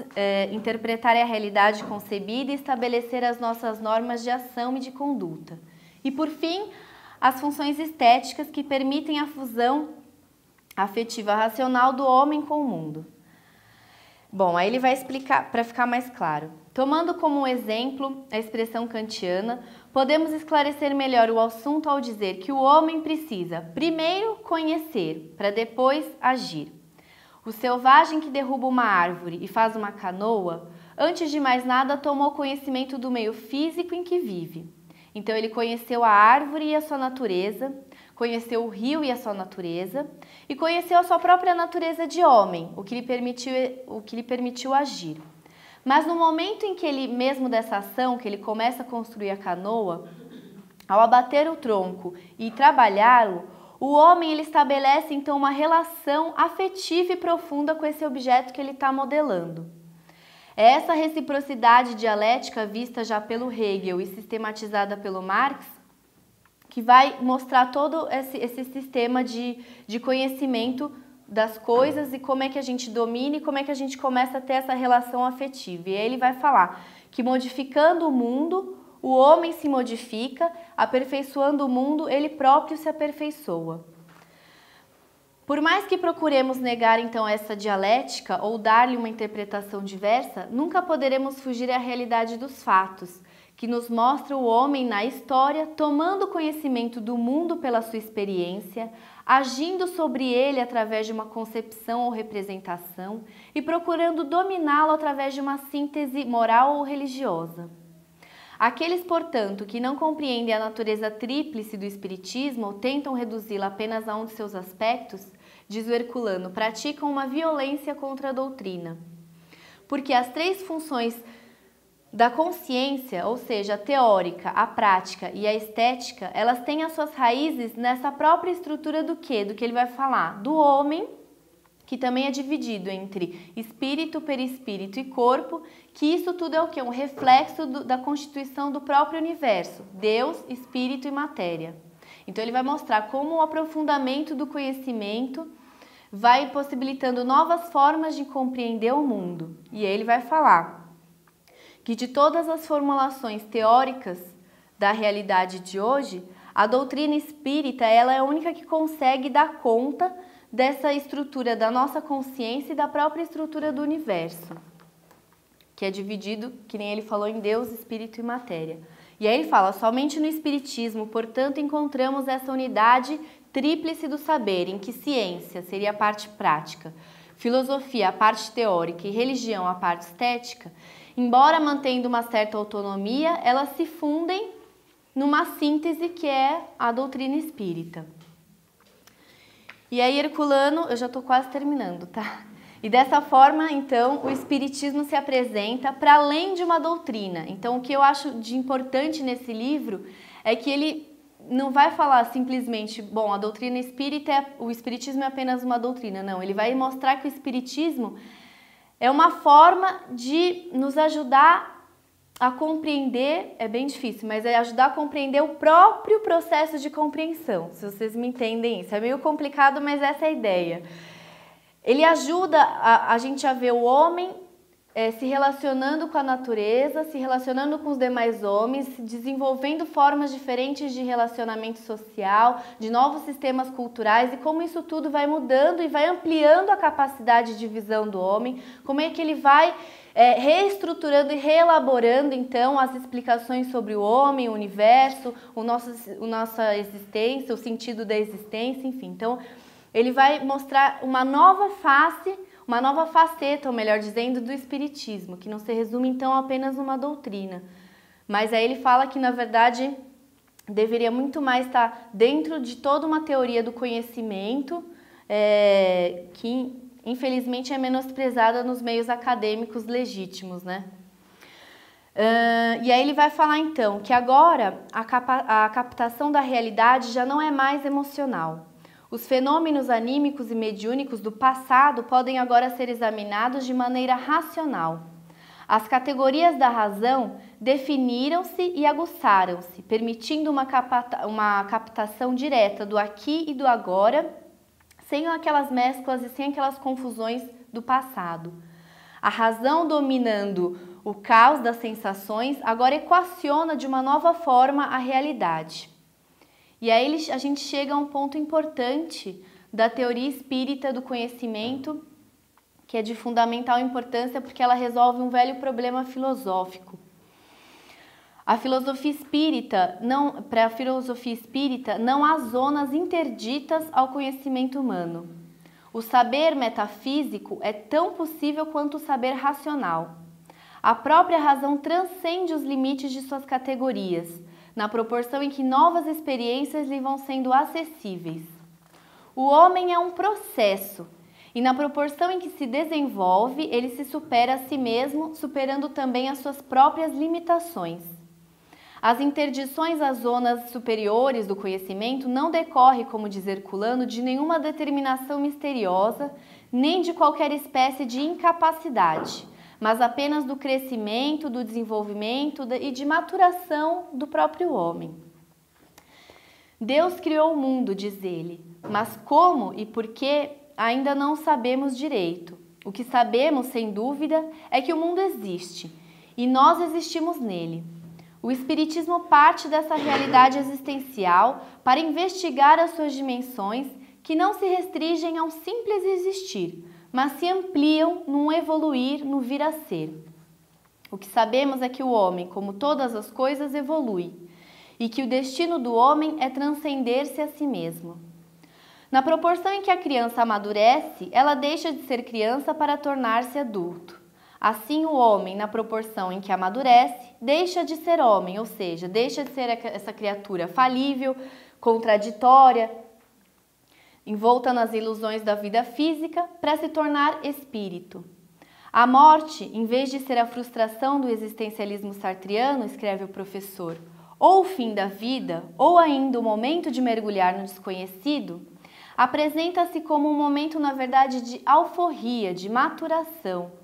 B: interpretar a realidade concebida e estabelecer as nossas normas de ação e de conduta. E, por fim, as funções estéticas que permitem a fusão afetiva racional do homem com o mundo. Bom, aí ele vai explicar para ficar mais claro. Tomando como exemplo a expressão kantiana, podemos esclarecer melhor o assunto ao dizer que o homem precisa primeiro conhecer, para depois agir. O selvagem que derruba uma árvore e faz uma canoa, antes de mais nada tomou conhecimento do meio físico em que vive. Então ele conheceu a árvore e a sua natureza, conheceu o rio e a sua natureza, e conheceu a sua própria natureza de homem, o que lhe permitiu agir. Mas no momento em que ele, mesmo dessa ação, que ele começa a construir a canoa, ao abater o tronco e trabalhá-lo, o homem ele estabelece então uma relação afetiva e profunda com esse objeto que ele está modelando. É essa reciprocidade dialética vista já pelo Hegel e sistematizada pelo Marx que vai mostrar todo esse sistema de conhecimento das coisas e como é que a gente domina e como é que a gente começa a ter essa relação afetiva. E aí ele vai falar que modificando o mundo, o homem se modifica, aperfeiçoando o mundo, ele próprio se aperfeiçoa. Por mais que procuremos negar então essa dialética ou dar-lhe uma interpretação diversa, nunca poderemos fugir à realidade dos fatos, que nos mostra o homem na história tomando conhecimento do mundo pela sua experiência, agindo sobre ele através de uma concepção ou representação e procurando dominá-lo através de uma síntese moral ou religiosa. Aqueles, portanto, que não compreendem a natureza tríplice do espiritismo ou tentam reduzi-la apenas a um de seus aspectos, diz o Herculano, praticam uma violência contra a doutrina. Porque as três funções da consciência, ou seja, a teórica, a prática e a estética, elas têm as suas raízes nessa própria estrutura do quê? Do que ele vai falar? Do homem, que também é dividido entre espírito, perispírito e corpo, que isso tudo é o quê? Um reflexo da constituição do próprio universo, Deus, espírito e matéria. Então ele vai mostrar como o aprofundamento do conhecimento vai possibilitando novas formas de compreender o mundo. E aí ele vai falar que de todas as formulações teóricas da realidade de hoje, a doutrina espírita ela é a única que consegue dar conta dessa estrutura da nossa consciência e da própria estrutura do universo, que é dividido, que nem ele falou, em Deus, Espírito e Matéria. E aí ele fala, somente no Espiritismo, portanto, encontramos essa unidade tríplice do saber, em que ciência seria a parte prática, filosofia a parte teórica e religião a parte estética, embora mantendo uma certa autonomia, elas se fundem numa síntese que é a doutrina espírita. E aí Herculano, eu já estou quase terminando, tá? E dessa forma, então, o espiritismo se apresenta para além de uma doutrina. Então, o que eu acho de importante nesse livro é que ele não vai falar simplesmente, bom, a doutrina espírita, o espiritismo é apenas uma doutrina. Não, ele vai mostrar que o espiritismo é uma forma de nos ajudar a compreender, é bem difícil, mas é ajudar a compreender o próprio processo de compreensão, se vocês me entendem isso. É meio complicado, mas essa é a ideia. Ele ajuda a gente a ver o homem se relacionando com a natureza, se relacionando com os demais homens, desenvolvendo formas diferentes de relacionamento social, de novos sistemas culturais e como isso tudo vai mudando e vai ampliando a capacidade de visão do homem, como é que ele vai reestruturando e reelaborando então as explicações sobre o homem, o universo, nossa existência, o sentido da existência, enfim. Então, ele vai mostrar uma nova face, uma nova faceta, ou melhor dizendo, do espiritismo, que não se resume então a apenas uma doutrina. Mas aí ele fala que, na verdade, deveria muito mais estar dentro de toda uma teoria do conhecimento, que infelizmente é menosprezada nos meios acadêmicos legítimos, né? E aí ele vai falar então que agora a captação da realidade já não é mais emocional. Os fenômenos anímicos e mediúnicos do passado podem agora ser examinados de maneira racional. As categorias da razão definiram-se e aguçaram-se, permitindo uma captação direta do aqui e do agora, sem aquelas mesclas e sem aquelas confusões do passado. A razão, dominando o caos das sensações, agora equaciona de uma nova forma a realidade. E aí a gente chega a um ponto importante da teoria espírita do conhecimento, que é de fundamental importância porque ela resolve um velho problema filosófico. Para a filosofia espírita, não há zonas interditas ao conhecimento humano. O saber metafísico é tão possível quanto o saber racional. A própria razão transcende os limites de suas categorias, na proporção em que novas experiências lhe vão sendo acessíveis. O homem é um processo, e na proporção em que se desenvolve, ele se supera a si mesmo, superando também as suas próprias limitações. As interdições às zonas superiores do conhecimento não decorrem, como diz Herculano, de nenhuma determinação misteriosa, nem de qualquer espécie de incapacidade, mas apenas do crescimento, do desenvolvimento e de maturação do próprio homem. Deus criou o mundo, diz ele, mas como e por que ainda não sabemos direito. O que sabemos, sem dúvida, é que o mundo existe e nós existimos nele. O Espiritismo parte dessa realidade existencial para investigar as suas dimensões, que não se restringem a um simples existir, mas se ampliam num evoluir, no vir a ser. O que sabemos é que o homem, como todas as coisas, evolui, e que o destino do homem é transcender-se a si mesmo. Na proporção em que a criança amadurece, ela deixa de ser criança para tornar-se adulto. Assim, o homem, na proporção em que amadurece, deixa de ser homem, ou seja, deixa de ser essa criatura falível, contraditória, envolta nas ilusões da vida física, para se tornar espírito. A morte, em vez de ser a frustração do existencialismo sartriano, escreve o professor, ou o fim da vida, ou ainda o momento de mergulhar no desconhecido, apresenta-se como um momento, na verdade, de alforria, de maturação.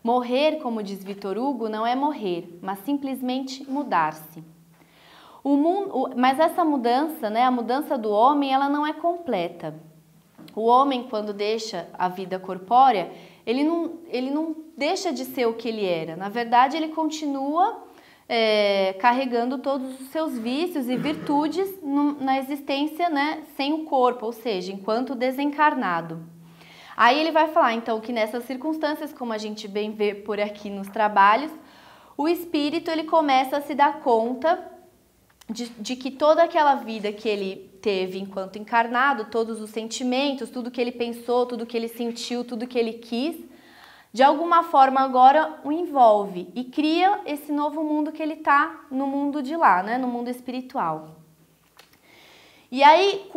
B: Morrer, como diz Victor Hugo, não é morrer, mas simplesmente mudar-se. Mas essa mudança, a mudança do homem, ela não é completa. O homem, quando deixa a vida corpórea, ele não deixa de ser o que ele era. Na verdade, ele continua carregando todos os seus vícios e virtudes na existência, sem o corpo, ou seja, enquanto desencarnado. Aí ele vai falar, então, que nessas circunstâncias, como a gente bem vê por aqui nos trabalhos, o espírito ele começa a se dar conta de que toda aquela vida que ele teve enquanto encarnado, todos os sentimentos, tudo que ele pensou, tudo que ele sentiu, tudo que ele quis, de alguma forma agora o envolve e cria esse novo mundo que ele está no mundo de lá, no mundo espiritual. E aí,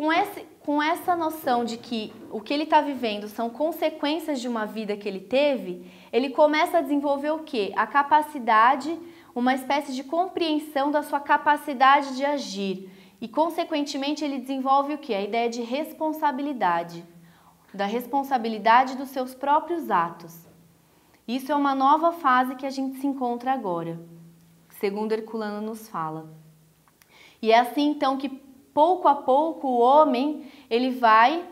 B: com essa noção de que o que ele está vivendo são consequências de uma vida que ele teve, ele começa a desenvolver o quê? A capacidade, uma espécie de compreensão da sua capacidade de agir. E, consequentemente, ele desenvolve o quê? A ideia de responsabilidade, da responsabilidade dos seus próprios atos. Isso é uma nova fase que a gente se encontra agora, segundo Herculano nos fala. E é assim, então, que pouco a pouco o homem ele vai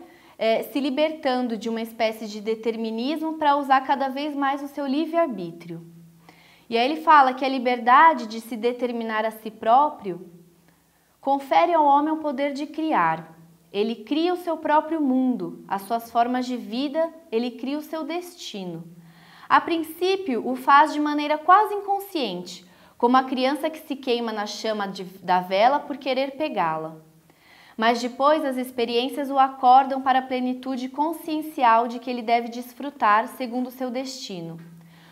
B: se libertando de uma espécie de determinismo para usar cada vez mais o seu livre-arbítrio. E aí ele fala que a liberdade de se determinar a si próprio confere ao homem o poder de criar. Ele cria o seu próprio mundo, as suas formas de vida, ele cria o seu destino. A princípio, o faz de maneira quase inconsciente, como a criança que se queima na chama da vela por querer pegá-la. Mas depois as experiências o acordam para a plenitude consciencial de que ele deve desfrutar segundo o seu destino.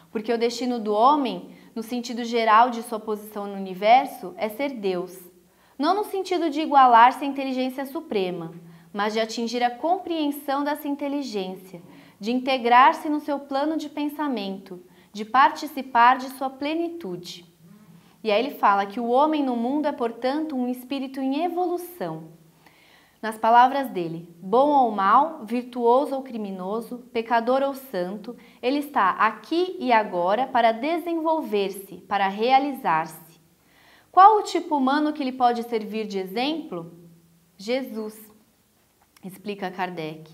B: Porque o destino do homem, no sentido geral de sua posição no universo, é ser Deus. Não no sentido de igualar-se à inteligência suprema, mas de atingir a compreensão dessa inteligência, de integrar-se no seu plano de pensamento, de participar de sua plenitude. E aí ele fala que o homem no mundo é, portanto, um espírito em evolução. nas palavras dele, bom ou mal, virtuoso ou criminoso, pecador ou santo, ele está aqui e agora para desenvolver-se, para realizar-se. Qual o tipo humano que lhe pode servir de exemplo? Jesus, explica Kardec.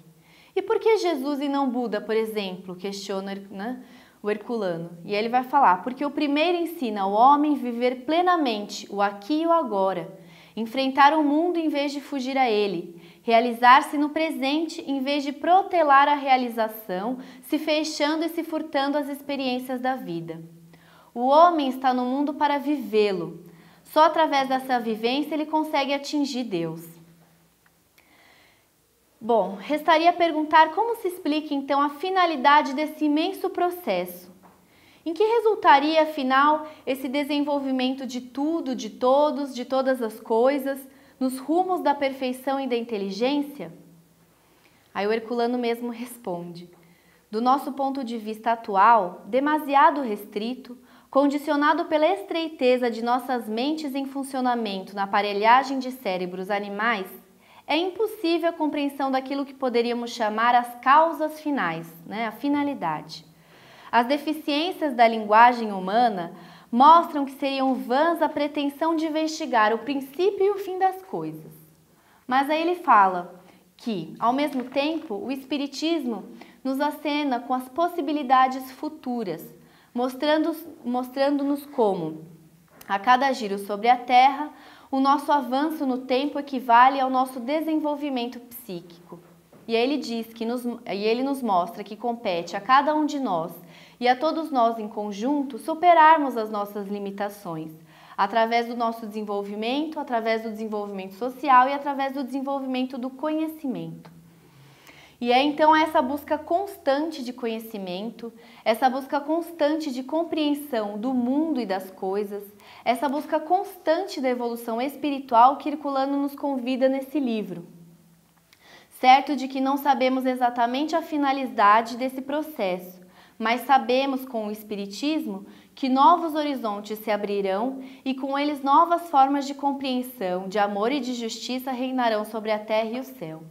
B: E por que Jesus e não Buda, por exemplo? Questiona, né, o Herculano. E ele vai falar, porque o primeiro ensina ao homem viver plenamente o aqui e o agora, enfrentar o mundo em vez de fugir a ele, realizar-se no presente em vez de protelar a realização, se fechando e se furtando às experiências da vida. O homem está no mundo para vivê-lo. Só através dessa vivência ele consegue atingir Deus. Bom, restaria perguntar como se explica então a finalidade desse imenso processo. Em que resultaria, afinal, esse desenvolvimento de tudo, de todos, de todas as coisas, nos rumos da perfeição e da inteligência? Aí o Herculano mesmo responde: do nosso ponto de vista atual, demasiado restrito, condicionado pela estreiteza de nossas mentes em funcionamento na aparelhagem de cérebros animais, é impossível a compreensão daquilo que poderíamos chamar as causas finais, né, a finalidade. As deficiências da linguagem humana mostram que seriam vãs a pretensão de investigar o princípio e o fim das coisas. Mas aí ele fala que, ao mesmo tempo, o Espiritismo nos acena com as possibilidades futuras, mostrando-nos como, a cada giro sobre a Terra, o nosso avanço no tempo equivale ao nosso desenvolvimento psíquico. E aí ele diz que ele nos mostra que compete a cada um de nós e a todos nós em conjunto superarmos as nossas limitações, através do nosso desenvolvimento, através do desenvolvimento social e através do desenvolvimento do conhecimento. E é então essa busca constante de conhecimento, essa busca constante de compreensão do mundo e das coisas, essa busca constante da evolução espiritual que Herculano nos convida nesse livro. Certo de que não sabemos exatamente a finalidade desse processo, mas sabemos com o Espiritismo que novos horizontes se abrirão e com eles novas formas de compreensão, de amor e de justiça reinarão sobre a terra e o céu.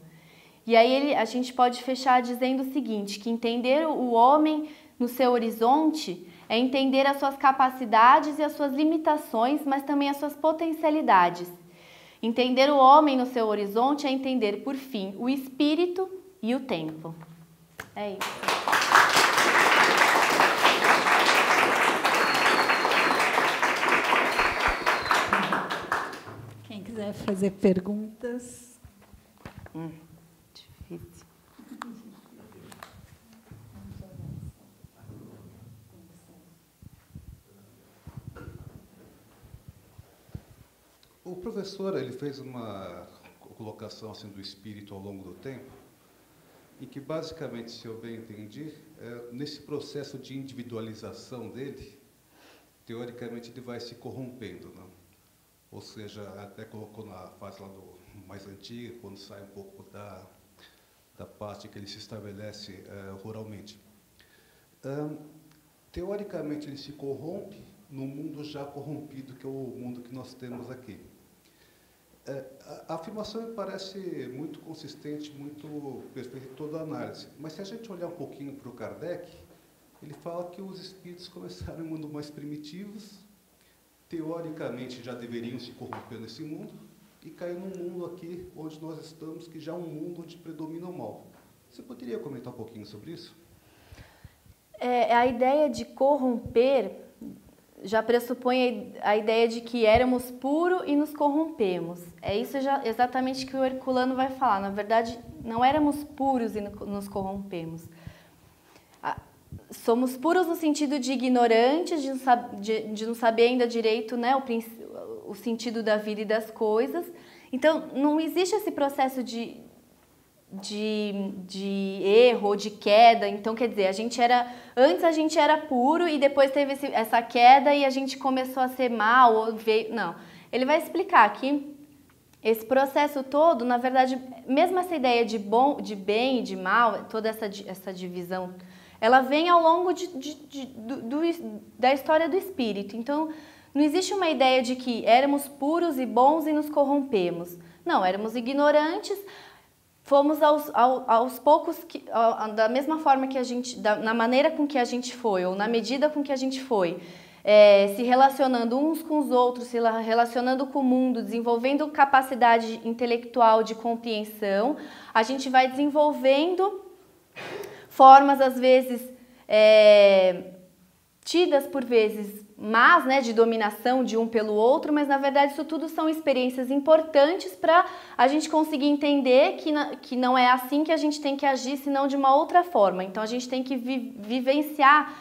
B: E aí a gente pode fechar dizendo o seguinte, que entender o homem no seu horizonte é entender as suas capacidades e as suas limitações, mas também as suas potencialidades. Entender o homem no seu horizonte é entender, por fim, o espírito e o tempo. É isso.
A: Quem quiser fazer perguntas.
B: Difícil.
C: O professor ele fez uma colocação assim, do espírito ao longo do tempo, e que basicamente, se eu bem entendi, nesse processo de individualização dele, teoricamente ele vai se corrompendo, né? Ou seja, até colocou na fase lá do mais antiga, quando sai um pouco da parte que ele se estabelece ruralmente. Teoricamente ele se corrompe no mundo já corrompido, que é o mundo que nós temos aqui. A afirmação me parece muito consistente, muito perfeita em toda a análise. Mas se a gente olhar um pouquinho para o Kardec, ele fala que os espíritos começaram em mundos mais primitivos, teoricamente já deveriam se corromper nesse mundo, e cair num mundo aqui onde nós estamos, que já é um mundo onde predomina o mal. Você poderia comentar um pouquinho sobre isso?
B: A ideia de corromper já pressupõe a ideia de que éramos puros e nos corrompemos. É isso exatamente que o Herculano vai falar. Na verdade, não éramos puros e nos corrompemos. Somos puros no sentido de ignorantes, de não saber ainda direito, né, o sentido da vida e das coisas. Então, não existe esse processo de erro ou de queda. Então, quer dizer, antes a gente era puro e depois teve essa queda e a gente começou a ser mal. Não, ele vai explicar que esse processo todo, na verdade, mesmo essa ideia de bem e de mal, toda essa divisão, ela vem ao longo da história do espírito. Então, não existe uma ideia de que éramos puros e bons e nos corrompemos. Não, éramos ignorantes, fomos aos poucos, da mesma forma que a gente, na maneira com que a gente foi, ou na medida com que a gente foi, se relacionando uns com os outros, se relacionando com o mundo, desenvolvendo capacidade intelectual de compreensão, a gente vai desenvolvendo formas, às vezes, tidas por vezes más, né, de dominação de um pelo outro, mas na verdade isso tudo são experiências importantes para a gente conseguir entender que não é assim que a gente tem que agir, senão de uma outra forma. Então a gente tem que vivenciar,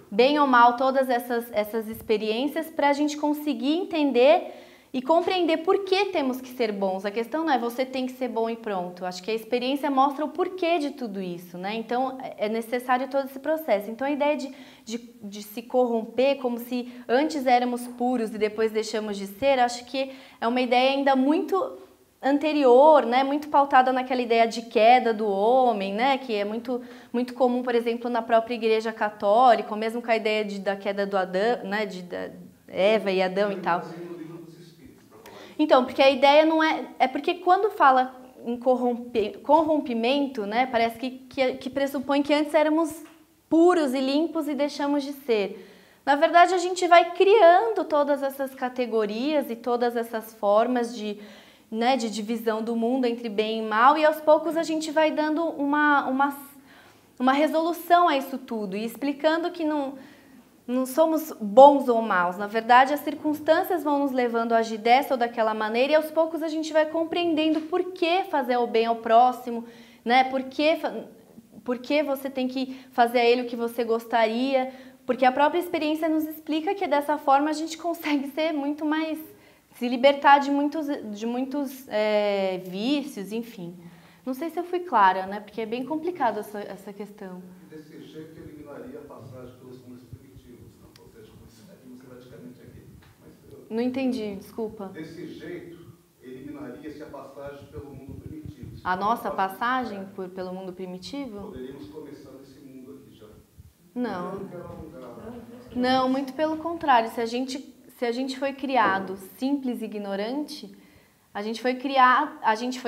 B: bem ou mal, todas essas experiências para a gente conseguir entender e compreender por que temos que ser bons. A questão não é você tem que ser bom e pronto. Acho que a experiência mostra o porquê de tudo isso, né? Então é necessário todo esse processo. Então a ideia de se corromper como se antes éramos puros e depois deixamos de ser, acho que é uma ideia ainda muito anterior, né? Muito pautada naquela ideia de queda do homem, né? Que é muito, muito comum, por exemplo, na própria Igreja Católica, ou mesmo com a ideia da queda do Adão, né? Da Eva e Adão e tal. Então, porque a ideia não é... É porque quando fala em corrompimento, né, parece que pressupõe que antes éramos puros e limpos e deixamos de ser. Na verdade, a gente vai criando todas essas categorias e todas essas formas de divisão do mundo entre bem e mal, e aos poucos a gente vai dando uma resolução a isso tudo e explicando que não somos bons ou maus. Na verdade, as circunstâncias vão nos levando a agir dessa ou daquela maneira e aos poucos a gente vai compreendendo por que fazer o bem ao próximo, né? Por que você tem que fazer a ele o que você gostaria, porque a própria experiência nos explica que dessa forma a gente consegue ser muito mais, se libertar de muitos vícios, enfim. Não sei se eu fui clara, né? Porque é bem complicado essa questão.
C: Desse jeito, eliminaria a passagem pelos mundos primitivos, não? Ou seja, seguimos radicalmente aqui.
B: Não entendi, desculpa.
C: Desse jeito, eliminaria-se a passagem pelo mundo primitivo.
B: A nossa passagem pelo mundo primitivo?
C: Poderíamos começar nesse mundo aqui já.
B: Não. Não, muito pelo contrário. Se a gente foi criado simples e ignorante, a gente foi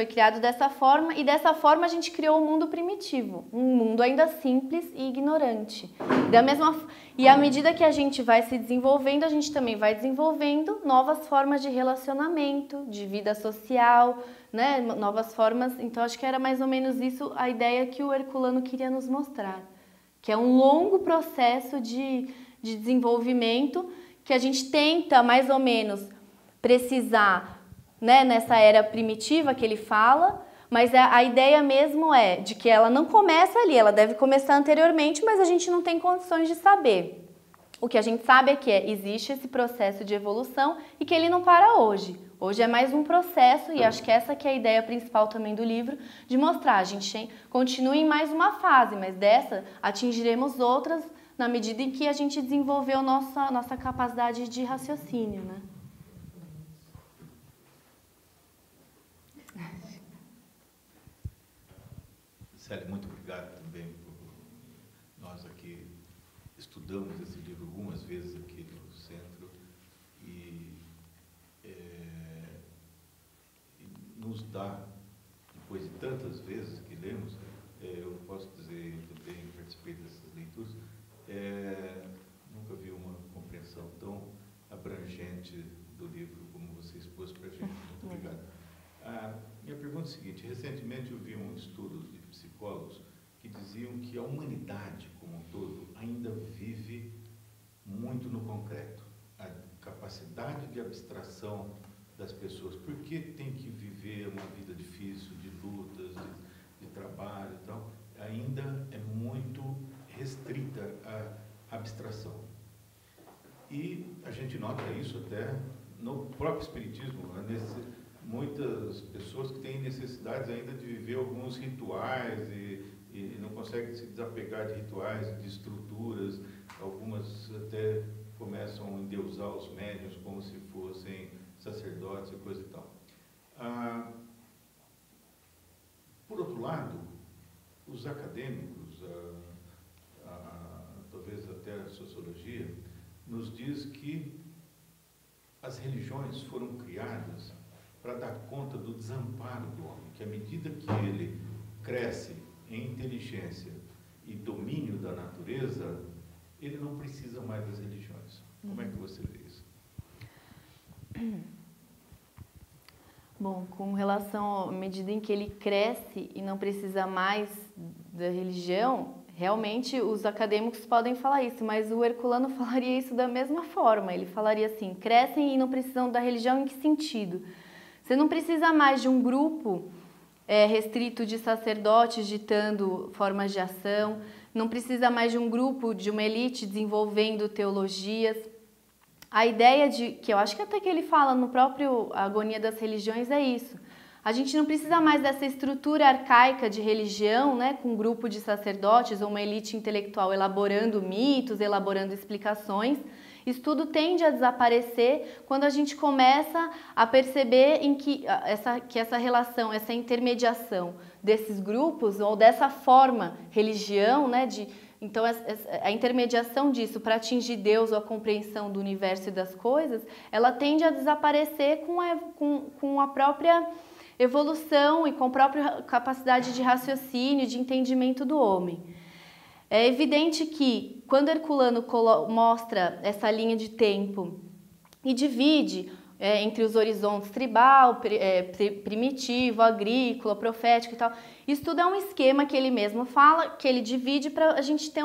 B: criado dessa forma e dessa forma a gente criou o mundo primitivo, um mundo ainda simples e ignorante. E à medida que a gente vai se desenvolvendo, a gente também vai desenvolvendo novas formas de relacionamento, de vida social, né? Novas formas. Então acho que era mais ou menos isso a ideia que o Herculano queria nos mostrar, que é um longo processo de desenvolvimento que a gente tenta mais ou menos precisar, né, nessa era primitiva que ele fala, mas a ideia mesmo é de que ela não começa ali, ela deve começar anteriormente, mas a gente não tem condições de saber. O que a gente sabe é que existe esse processo de evolução e que ele não para hoje. Hoje é mais um processo, e acho que essa que é a ideia principal também do livro, de mostrar, a gente continua em mais uma fase, mas dessa atingiremos outras na medida em que a gente desenvolveu nossa capacidade de raciocínio, né?
D: Célia, muito obrigado também por nós aqui estudamos esse livro algumas vezes aqui no centro e nos dá, depois de tantas vezes que lemos, eu posso dizer, também participei dessas leituras, nunca vi uma compreensão tão abrangente do livro como você expôs para a gente. Muito obrigado. Minha pergunta é a seguinte: recentemente eu vi um estudo de psicólogos que diziam que a humanidade como um todo ainda vive muito no concreto. A capacidade de abstração das pessoas, por que tem que viver uma vida difícil, de lutas, de trabalho e tal, ainda é muito restrita à abstração. E a gente nota isso até no próprio espiritismo, muitas pessoas que têm necessidades ainda de viver alguns rituais e não conseguem se desapegar de rituais, de estruturas. Algumas até começam a endeusar os médiuns como se fossem sacerdotes e coisa e tal. Por outro lado, os acadêmicos, talvez até a sociologia, nos diz que as religiões foram criadas para dar conta do desamparo do homem, que à medida que ele cresce em inteligência e domínio da natureza, ele não precisa mais das religiões. Como é que você vê isso?
B: Bom, com relação à medida em que ele cresce e não precisa mais da religião, realmente os acadêmicos podem falar isso, mas o Herculano falaria isso da mesma forma. Ele falaria assim, crescem e não precisam da religião em que sentido? Você não precisa mais de um grupo restrito de sacerdotes ditando formas de ação, não precisa mais de um grupo, de uma elite desenvolvendo teologias. A ideia que eu acho que até que ele fala no próprio Agonia das Religiões é isso. A gente não precisa mais dessa estrutura arcaica de religião, né, com um grupo de sacerdotes ou uma elite intelectual elaborando mitos, elaborando explicações. Isso tudo tende a desaparecer quando a gente começa a perceber que essa relação, essa intermediação desses grupos ou dessa forma religião, né, então a intermediação disso para atingir Deus ou a compreensão do universo e das coisas, ela tende a desaparecer com a própria evolução e com a própria capacidade de raciocínio, de entendimento do homem. É evidente que, quando Herculano mostra essa linha de tempo e divide entre os horizontes tribal, primitivo, agrícola, profético e tal, isso tudo é um esquema que ele mesmo fala, que ele divide para a gente ter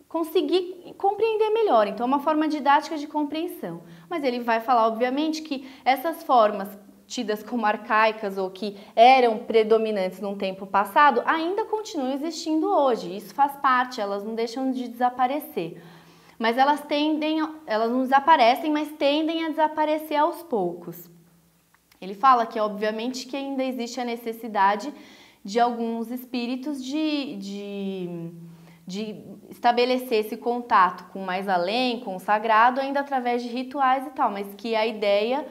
B: conseguir compreender melhor. Então, é uma forma didática de compreensão. Mas ele vai falar, obviamente, que essas formas tidas como arcaicas ou que eram predominantes num tempo passado, ainda continuam existindo hoje. Isso faz parte, elas não deixam de desaparecer. Mas elas não desaparecem, mas tendem a desaparecer aos poucos. Ele fala que, obviamente, que ainda existe a necessidade de alguns espíritos de estabelecer esse contato com o mais além, com o sagrado, ainda através de rituais e tal, mas que a ideia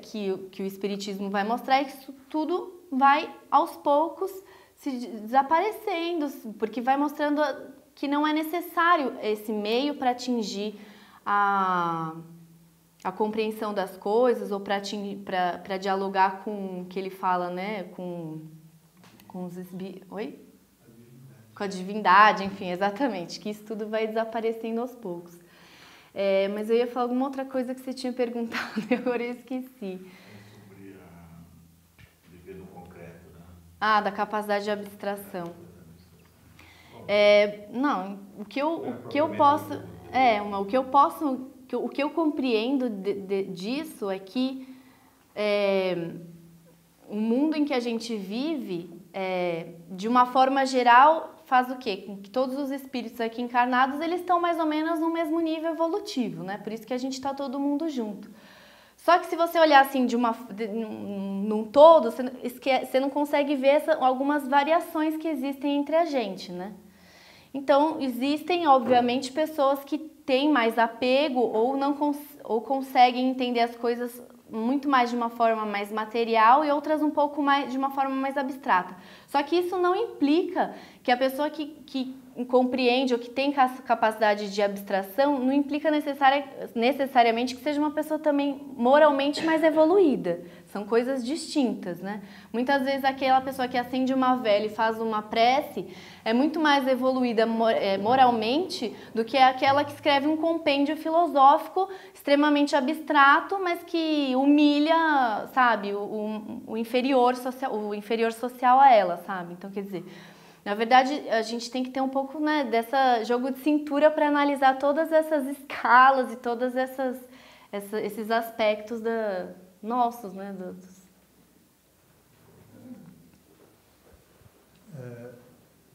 B: que o Espiritismo vai mostrar é que isso tudo vai, aos poucos, se desaparecendo, porque vai mostrando que não é necessário esse meio para atingir a compreensão das coisas ou para dialogar com o que ele fala, né, com os com a divindade, enfim, exatamente, que isso tudo vai desaparecendo aos poucos. Mas eu ia falar alguma outra coisa que você tinha perguntado e agora eu esqueci.
D: Sobre viver no concreto, né?
B: Da capacidade de abstração. Não, o que eu compreendo disso é que o mundo em que a gente vive, de uma forma geral, faz o quê? Com que todos os espíritos aqui encarnados, eles estão mais ou menos no mesmo nível evolutivo, né? Por isso que a gente está todo mundo junto. Só que se você olhar assim num todo, você não consegue ver algumas variações que existem entre a gente, né? Então, existem, obviamente, pessoas que têm mais apego ou conseguem entender as coisas muito mais de uma forma mais material e outras um pouco mais de uma forma mais abstrata. Só que isso não implica que a pessoa que compreende ou que tem capacidade de abstração não implica necessariamente que seja uma pessoa também moralmente mais evoluída. São coisas distintas, né? Muitas vezes aquela pessoa que acende uma vela e faz uma prece é muito mais evoluída moralmente do que aquela que escreve um compêndio filosófico extremamente abstrato, mas que humilha, sabe, o inferior social a ela, sabe? Então, quer dizer, na verdade, a gente tem que ter um pouco, né, dessa jogo de cintura para analisar todas essas escalas e todos esses aspectos nossos, né?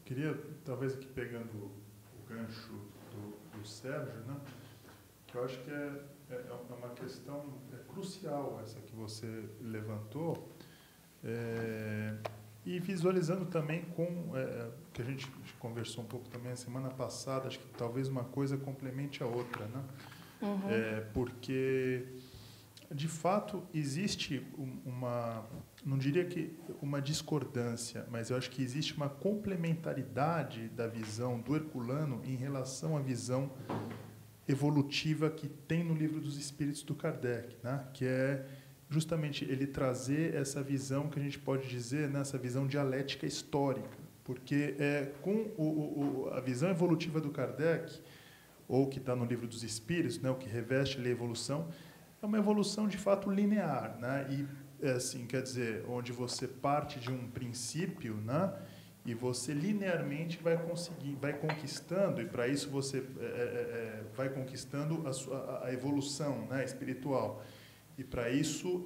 E: Queria, talvez aqui pegando o gancho do Sérgio, né, que eu acho que é uma questão crucial essa que você levantou, e visualizando também que a gente conversou um pouco também a semana passada, acho que talvez uma coisa complemente a outra, né? Uhum. Porque, de fato, existe não diria que uma discordância, mas eu acho que existe uma complementaridade da visão do Herculano em relação à visão evolutiva que tem no Livro dos Espíritos do Kardec, né? Que é justamente ele trazer essa visão que a gente pode dizer, né, essa visão dialética histórica, porque com a visão evolutiva do Kardec, ou que está no Livro dos Espíritos, né, o que reveste a evolução, é uma evolução de fato linear, né, e assim, quer dizer, onde você parte de um princípio, né, e você linearmente vai conquistando, e para isso você vai conquistando a evolução, né, espiritual. E para isso,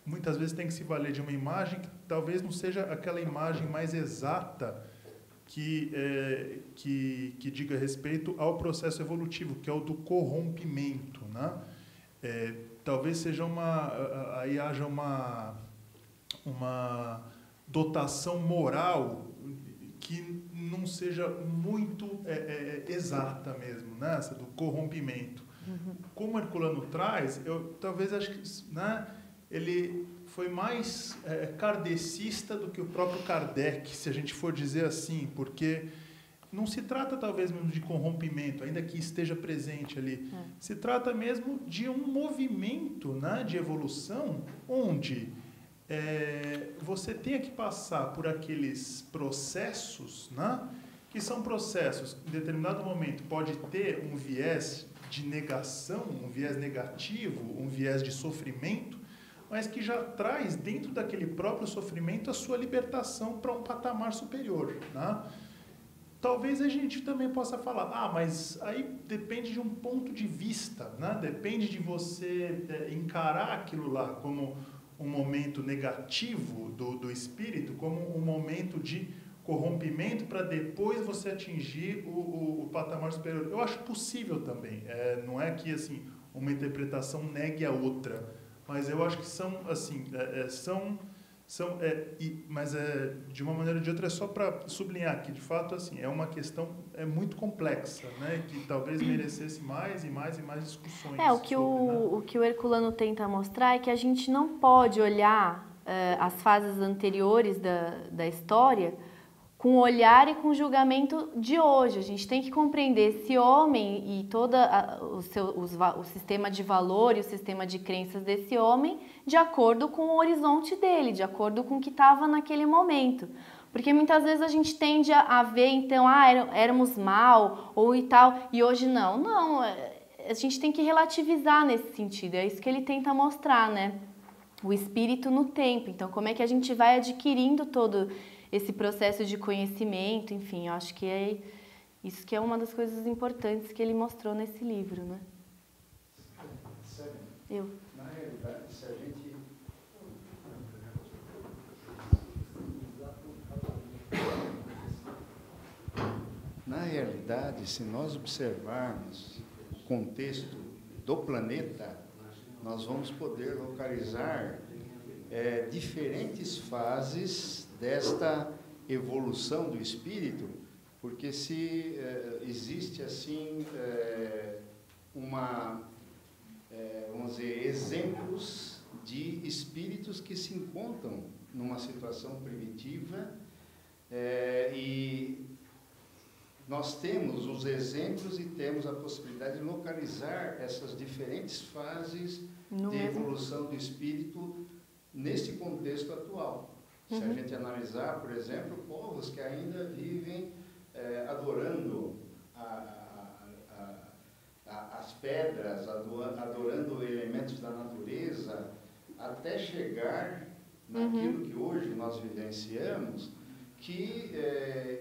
E: muitas vezes tem que se valer de uma imagem que talvez não seja aquela imagem mais exata que diga respeito ao processo evolutivo, que é o do corrompimento, né? Talvez seja aí haja uma dotação moral que não seja muito exata mesmo, né? Essa do corrompimento. Como o Herculano traz, eu talvez acho que, né, ele foi mais kardecista do que o próprio Kardec, se a gente for dizer assim, porque não se trata talvez mesmo de corrompimento, ainda que esteja presente ali. Se trata mesmo de um movimento, né, de evolução onde você tenha que passar por aqueles processos, né, que são processos, em determinado momento pode ter um viés de negação, um viés negativo, um viés de sofrimento, mas que já traz dentro daquele próprio sofrimento a sua libertação para um patamar superior, né? Talvez a gente também possa falar, mas aí depende de um ponto de vista, né? Depende de você encarar aquilo lá como um momento negativo do espírito, como um momento de corrompimento para depois você atingir o patamar superior. Eu acho possível também. Não é que assim uma interpretação negue a outra, mas eu acho que são assim, mas de uma maneira ou de outra é só para sublinhar que de fato assim é uma questão muito complexa, né, que talvez merecesse mais e mais e mais discussões.
B: O que o Herculano tenta mostrar é que a gente não pode olhar as fases anteriores da história com o olhar e com o julgamento de hoje. A gente tem que compreender esse homem e todo o sistema de valor e o sistema de crenças desse homem de acordo com o horizonte dele, de acordo com o que estava naquele momento. Porque muitas vezes a gente tende a ver, então, éramos mal ou e tal, e hoje não. Não, a gente tem que relativizar nesse sentido, é isso que ele tenta mostrar, né? O espírito no tempo. Então, como é que a gente vai adquirindo todo esse processo de conhecimento, enfim, eu acho que isso que é uma das coisas importantes que ele mostrou nesse livro, né?
F: Sério? Na realidade, se a gente... Na realidade, se nós observarmos o contexto do planeta, nós vamos poder localizar diferentes fases desta evolução do espírito, porque se existe assim vamos dizer, exemplos de espíritos que se encontram numa situação primitiva e nós temos os exemplos e temos a possibilidade de localizar essas diferentes fases de evolução do espírito neste contexto atual. Se a gente analisar, por exemplo, povos que ainda vivem adorando as pedras, adorando elementos da natureza, até chegar naquilo que hoje nós vivenciamos, que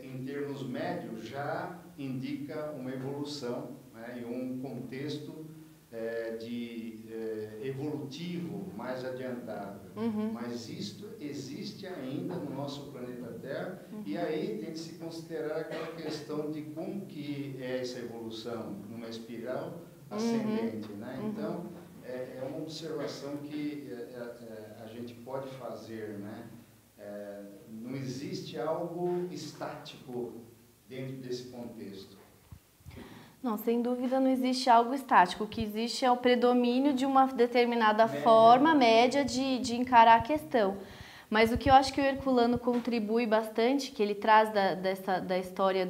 F: em termos médios já indica uma evolução, né, e um contexto evolutivo mais adiantado. Mas isto existe ainda no nosso planeta Terra, e aí tem que se considerar aquela questão de como que é essa evolução numa espiral ascendente, né? Então, é uma observação que a gente pode fazer, né? Não existe algo estático dentro desse contexto.
B: Não, sem dúvida não existe algo estático. O que existe é o predomínio de uma determinada forma média de encarar a questão. Mas o que eu acho que o Herculano contribui bastante, que ele traz da história,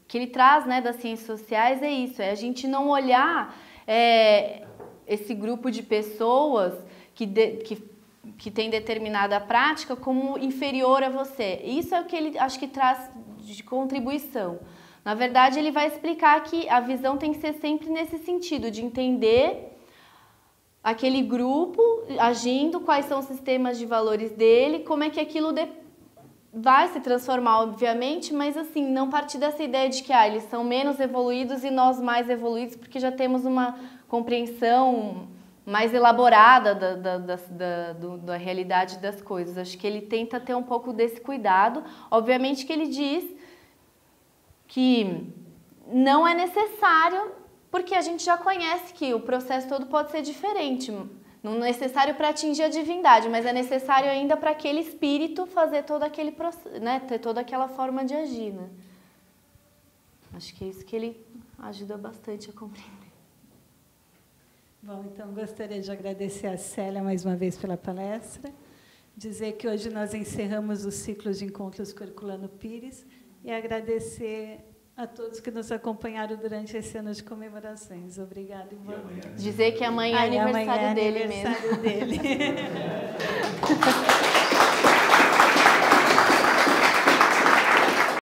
B: que ele traz, né, das ciências sociais, é isso, é a gente não olhar esse grupo de pessoas que tem determinada prática como inferior a você. Isso é o que ele acho que traz de contribuição. Na verdade, ele vai explicar que a visão tem que ser sempre nesse sentido, de entender aquele grupo agindo, quais são os sistemas de valores dele, como é que aquilo vai se transformar, obviamente, mas assim, não partir dessa ideia de que eles são menos evoluídos e nós mais evoluídos, porque já temos uma compreensão mais elaborada da realidade das coisas. Acho que ele tenta ter um pouco desse cuidado. Obviamente que ele diz que não é necessário, porque a gente já conhece que o processo todo pode ser diferente. Não é necessário para atingir a divindade, mas é necessário ainda para aquele espírito fazer todo aquele processo, né? Ter toda aquela forma de agir, né? Acho que é isso que ele ajuda bastante a compreender.
A: Bom, então gostaria de agradecer a Célia mais uma vez pela palestra, dizer que hoje nós encerramos o ciclo de encontros com Herculano Pires e agradecer a todos que nos acompanharam durante esse ano de comemorações. Obrigada e boa noite.
B: Dizer que amanhã é aniversário dele mesmo.
A: Aniversário dele.